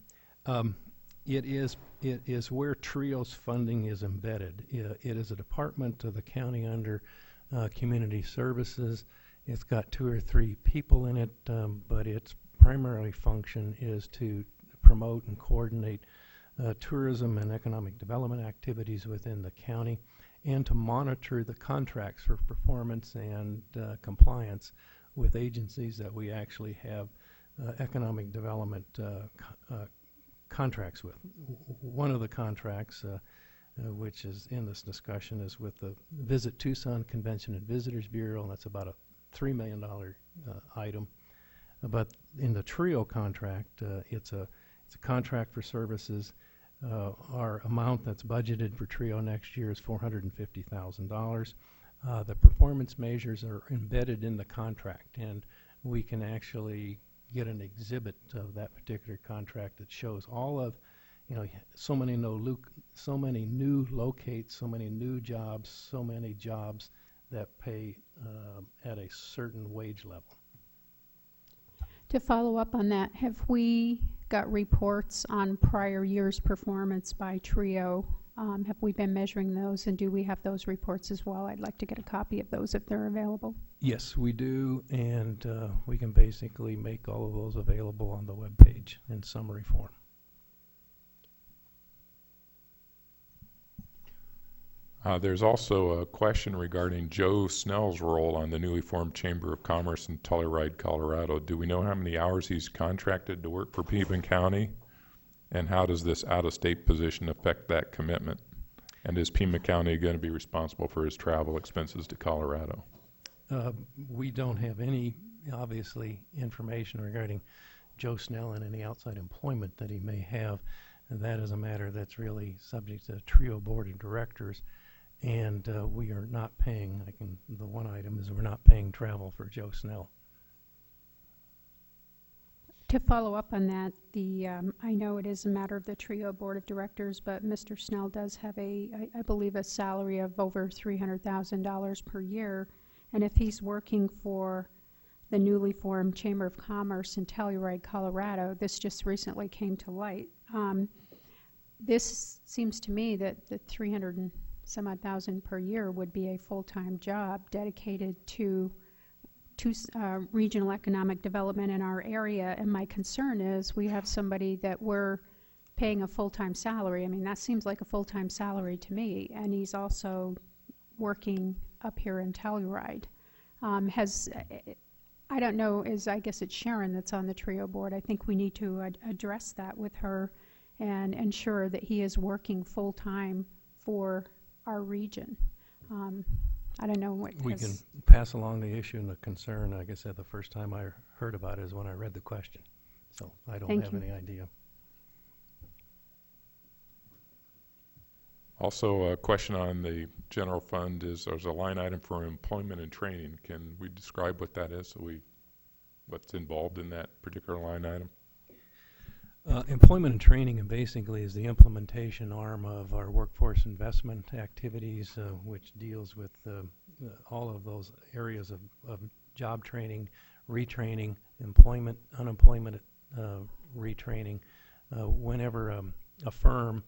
Speaker 3: It is where TRIO's funding is embedded. It is a department of the county under community services. It's got 2 or 3 people in it, but its primary function is to promote and coordinate tourism and economic development activities within the county, and to monitor the contracts for performance and compliance with agencies that we actually have economic development contracts with. One of the contracts, which is in this discussion, is with the Visit Tucson Convention and Visitors Bureau, and that's about a $3 million item. But in the TRIO contract, it's a contract for services. Our amount that's budgeted for TRIO next year is $450,000. The performance measures are embedded in the contract, and we can actually get an exhibit of that particular contract that shows all of, so many new locates, so many new jobs, so many jobs that pay at a certain wage level.
Speaker 1: To follow up on that, have we got reports on prior year's performance by TRIO? Have we been measuring those, and do we have those reports as well? I'd like to get a copy of those if they're available.
Speaker 3: Yes, we do, and we can basically make all of those available on the webpage in summary form.
Speaker 4: There's also a question regarding Joe Snell's role on the newly formed Chamber of Commerce in Telluride, Colorado. Do we know how many hours he's contracted to work for Pima County? And how does this out-of-state position affect that commitment? And is Pima County going to be responsible for his travel expenses to Colorado?
Speaker 3: We don't have any, obviously, information regarding Joe Snell and any outside employment that he may have. And that is a matter that's really subject to the TRIO Board of Directors. And we are not paying, the one item is we're not paying travel for Joe Snell.
Speaker 1: To follow up on that, I know it is a matter of the TRIO Board of Directors, but Mr. Snell does have I believe, a salary of over $300,000 per year. And if he's working for the newly formed Chamber of Commerce in Telluride, Colorado, this just recently came to light. This seems to me that the $300,000 per year would be a full-time job dedicated to regional economic development in our area. And my concern is we have somebody that we're paying a full-time salary. I mean, that seems like a full-time salary to me. And he's also working up here in Telluride. I don't know, I guess it's Sharon that's on the TRIO board. I think we need to address that with her and ensure that he is working full-time for our region. I don't know what
Speaker 3: we can pass along the issue and the concern. Like I said, the first time I heard about it is when I read the question. So I don't have any idea.
Speaker 4: Also, a question on the general fund is there's a line item for employment and training. Can we describe what that is, what's involved in that particular line item?
Speaker 3: Employment and training basically is the implementation arm of our workforce investment activities, which deals with all of those areas of job training, retraining, employment, unemployment retraining, whenever a firm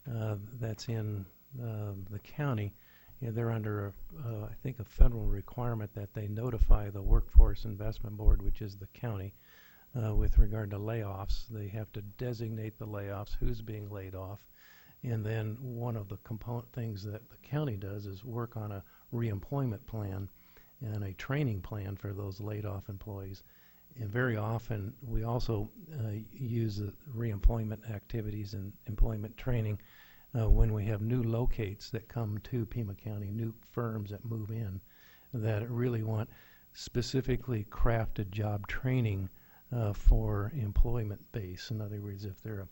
Speaker 3: that's in the county, they're under, I think, a federal requirement that they notify the Workforce Investment Board, which is the county, with regard to layoffs. They have to designate the layoffs, who's being laid off, and then one of the component things that the county does is work on a reemployment plan and a training plan for those laid off employees. And very often we also use the reemployment activities and employment training when we have new locates that come to Pima County, new firms that move in that really want specifically crafted job training for employment base. In other words, if they're an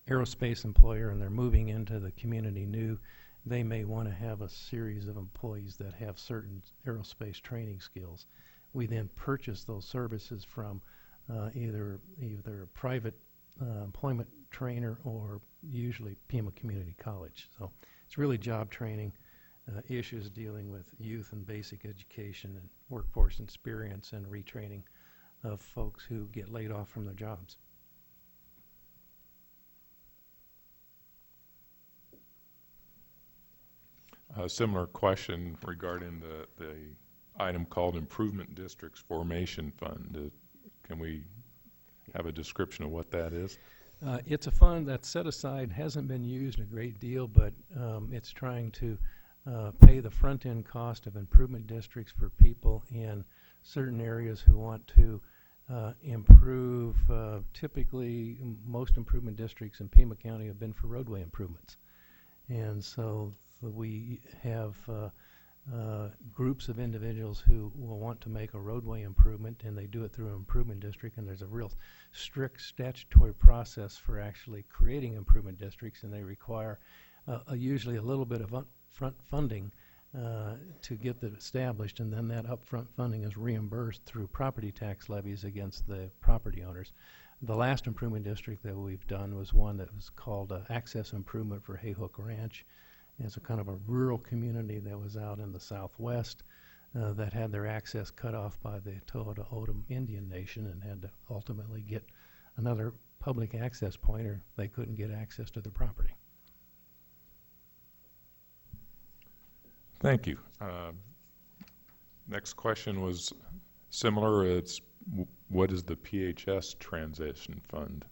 Speaker 3: aerospace employer and they're moving into the community new, they may want to have a series of employees that have certain aerospace training skills. We then purchase those services from either a private employment trainer or usually Pima Community College. So it's really job training, issues dealing with youth and basic education and workforce experience and retraining of folks who get laid off from their jobs.
Speaker 4: A similar question regarding the item called Improvement Districts Formation Fund. Can we have a description of what that is?
Speaker 3: It's a fund that's set aside, hasn't been used a great deal, but it's trying to pay the front-end cost of improvement districts for people in certain areas who want to improve. Typically, most improvement districts in Pima County have been for roadway improvements. And so we have groups of individuals who will want to make a roadway improvement, and they do it through an improvement district, and there's a real strict statutory process for actually creating improvement districts, and they require usually a little bit of upfront funding to get that established, and then that upfront funding is reimbursed through property tax levies against the property owners. The last improvement district that we've done was one that was called Access Improvement for Hayhook Ranch. It's a kind of a rural community that was out in the southwest that had their access cut off by the Tohono O'odham Indian Nation and had to ultimately get another public access point or they couldn't get access to their property.
Speaker 4: Thank you. Next question was similar. It's what is the PHS Transition Fund?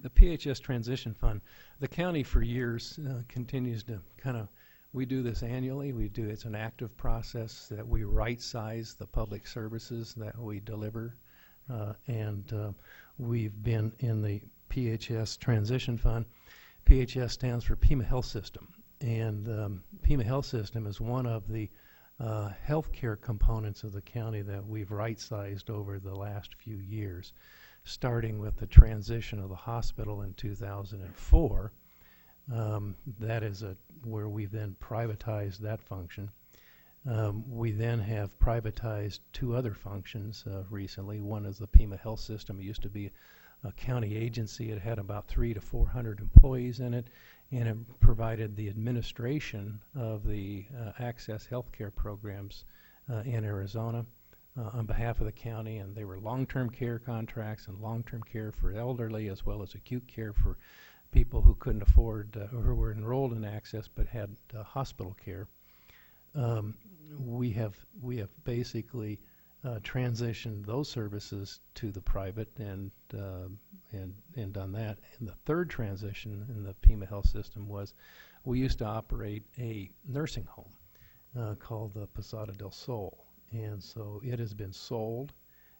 Speaker 3: The PHS Transition Fund, the county for years continues to we do this annually. It's an active process that we right-size the public services that we deliver. And we've been in the PHS Transition Fund. PHS stands for Pima Health System. And Pima Health System is one of the healthcare components of the county that we've right-sized over the last few years, starting with the transition of the hospital in 2004. That is where we then privatized that function. We then have privatized two other functions recently. One is the Pima Health System. It used to be a county agency. It had about 300 to 400 employees in it, and it provided the administration of the access healthcare programs in Arizona on behalf of the county, and they were long-term care contracts and long-term care for elderly as well as acute care for people who couldn't afford or who were enrolled in access but had hospital care. We have basically transitioned those services to the private and done that. And the third transition in the Pima Health System was we used to operate a nursing home called the Posada del Sol. And so it has been sold,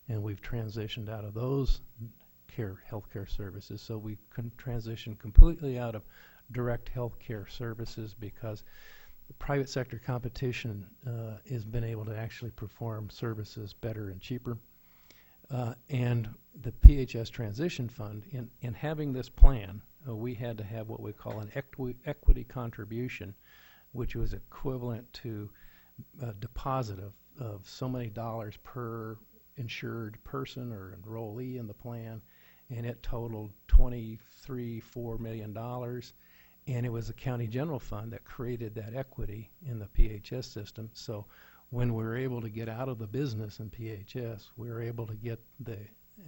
Speaker 3: and we've transitioned out of those healthcare services. So we can transition completely out of direct healthcare services because the private sector competition has been able to actually perform services better and cheaper. And the PHS Transition Fund, in having this plan, we had to have what we call an equity contribution, which was equivalent to a deposit of so many dollars per insured person or enrollee in the plan, and it totaled $4 million. And it was the county general fund that created that equity in the PHS system. So when we were able to get out of the business in PHS, we were able to get the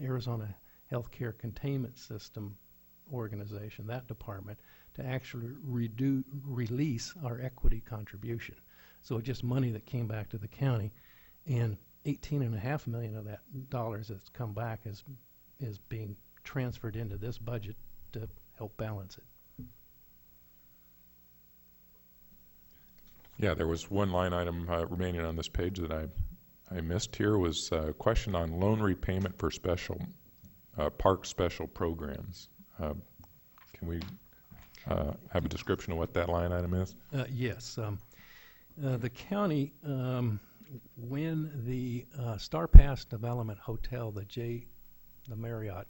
Speaker 3: Arizona healthcare containment system organization, that department, to actually release our equity contribution. So just money that came back to the county, and $18.5 million of that dollars that's come back is being transferred into this budget to help balance it.
Speaker 4: Yeah, there was one line item remaining on this page that I missed here, was a question on loan repayment for special park special programs. Can we have a description of what that line item is?
Speaker 3: Yes. The county, when the Star Pass Development Hotel, the Marriott,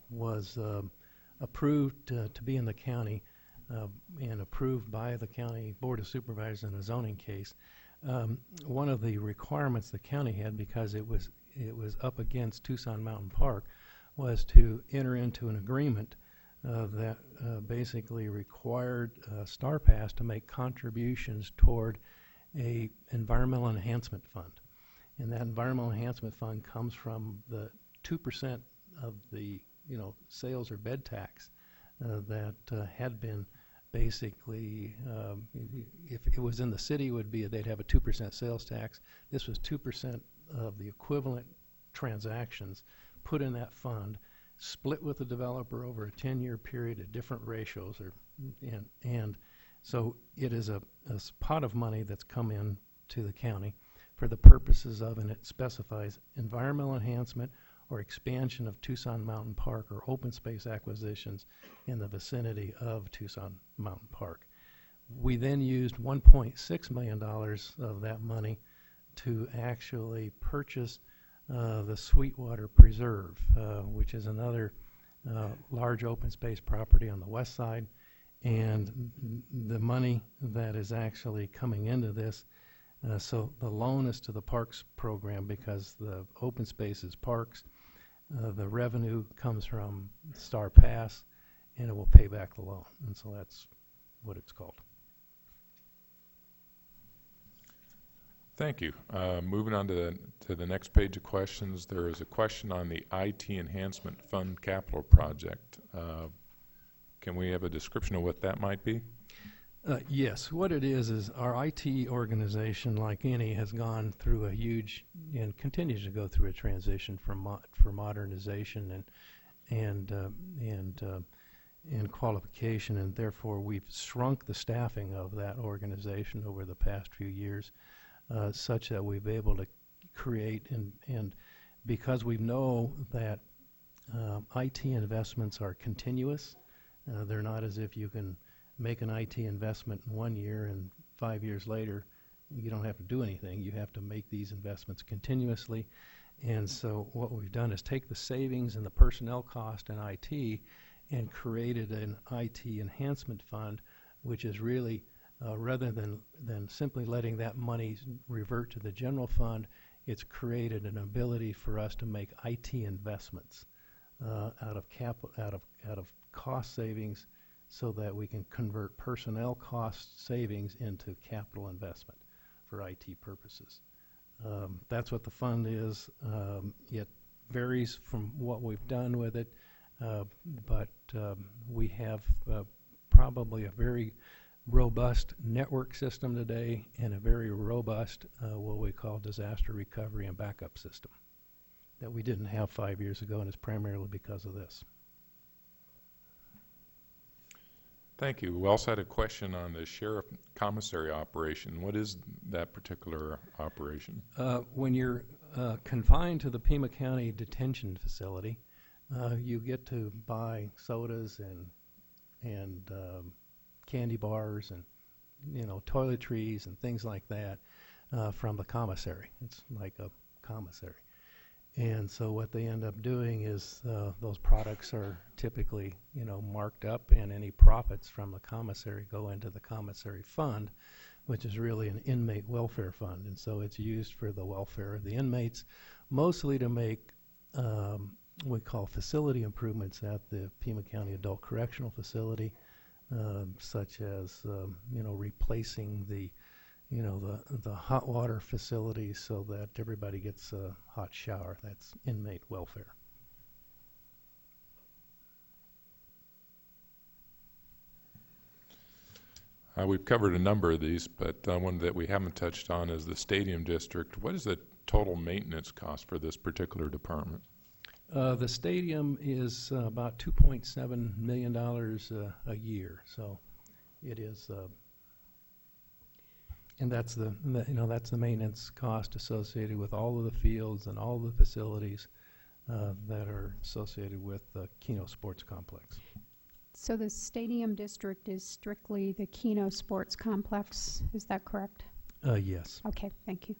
Speaker 3: was approved to be in the county and approved by the county board of supervisors in a zoning case, one of the requirements the county had, because it was up against Tucson Mountain Park, was to enter into an agreement that basically required Star Pass to make contributions toward a environmental enhancement fund. And that environmental enhancement fund comes from the 2% of the sales or bed tax that had been basically, if it was in the city, they'd have a 2% sales tax. This was 2% of the equivalent transactions put in that fund, split with the developer over a 10-year period at different ratios, and so it is a pot of money that's come in to the county for the purposes of, and it specifies, environmental enhancement or expansion of Tucson Mountain Park or open space acquisitions in the vicinity of Tucson Mountain Park. We then used $1.6 million of that money to actually purchase the Sweetwater Preserve, which is another large open space property on the west side. And the money that is actually coming into this, so the loan is to the parks program because the open space is parks. The revenue comes from Star Pass, and it will pay back the loan. And so that's what it's called.
Speaker 4: Thank you. Moving on to the next page of questions, there is a question on the IT Enhancement Fund capital project. Can we have a description of what that might be?
Speaker 3: Yes. What it is our IT organization, like any, has gone through a huge and continues to go through a transition for modernization and qualification, and therefore we've shrunk the staffing of that organization over the past few years, such that we've been able to create and because we know that IT investments are continuous. They're not as if you can make an IT investment in 1 year and 5 years later you don't have to do anything. You have to make these investments continuously. And so what we've done is take the savings and the personnel cost in IT and created an IT enhancement fund, which is really rather than simply letting that money revert to the general fund, it's created an ability for us to make IT investments out of cost savings, so that we can convert personnel cost savings into capital investment for IT purposes. That's what the fund is. It varies from what we've done with it, but we have probably a very robust network system today and a very robust what we call disaster recovery and backup system that we didn't have 5 years ago, and it's primarily because of this.
Speaker 4: Thank you. We also had a question on the sheriff commissary operation. What is that particular operation?
Speaker 3: When you're confined to the Pima County detention facility, you get to buy sodas and candy bars and toiletries and things like that from the commissary. It's like a commissary. And so what they end up doing is those products are typically, marked up, and any profits from the commissary go into the commissary fund, which is really an inmate welfare fund. And so it's used for the welfare of the inmates, mostly to make what we call facility improvements at the Pima County Adult Correctional Facility, such as, replacing the hot water facilities so that everybody gets a hot shower. That's inmate welfare.
Speaker 4: We've covered a number of these, but one that we haven't touched on is the stadium district. What is the total maintenance cost for this particular department?
Speaker 3: The stadium is about $2.7 million a year, so it is, and that's that's the maintenance cost associated with all of the fields and all the facilities that are associated with the Keno Sports Complex.
Speaker 1: So the stadium district is strictly the Keno Sports Complex, is that correct?
Speaker 3: Yes.
Speaker 1: Okay, thank you.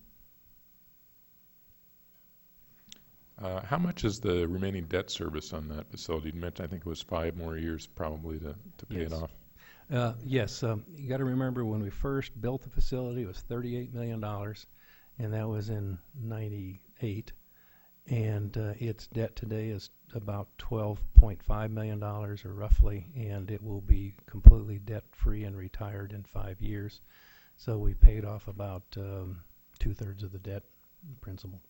Speaker 4: How much is the remaining debt service on that facility? You mentioned, I think it was 5 more years probably to pay it off.
Speaker 3: Yes, you got to remember when we first built the facility, it was $38 million, and that was in '98. And its debt today is about $12.5 million, or roughly, and it will be completely debt-free and retired in 5 years. So we paid off about 2/3 of the debt principal.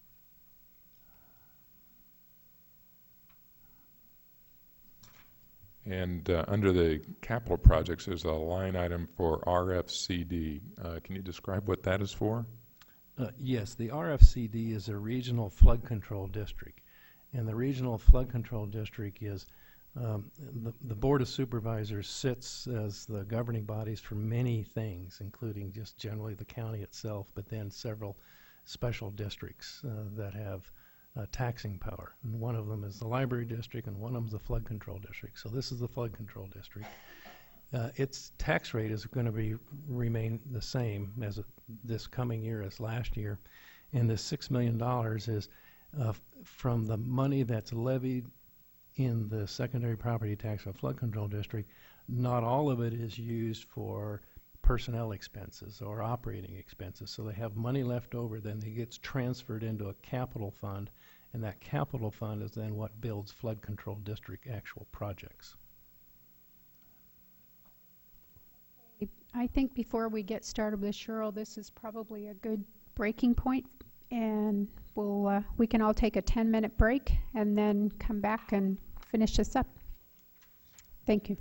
Speaker 4: And under the capital projects, there's a line item for RFCD. Can you describe what that is for?
Speaker 3: Yes, the RFCD is a regional flood control district. And the regional flood control district is the Board of Supervisors sits as the governing bodies for many things, including just generally the county itself, but then several special districts that have taxing power. And one of them is the library district, and one of them is the flood control district. So this is the flood control district. Its tax rate is going to remain the same as this coming year as last year. And the $6 million is from the money that's levied in the secondary property tax or flood control district. Not all of it is used for personnel expenses or operating expenses. So they have money left over, then it gets transferred into a capital fund, and that capital fund is then what builds flood control district actual projects.
Speaker 1: I think before we get started with Cheryl, this is probably a good breaking point, and we can all take a 10-minute break and then come back and finish this up. Thank you.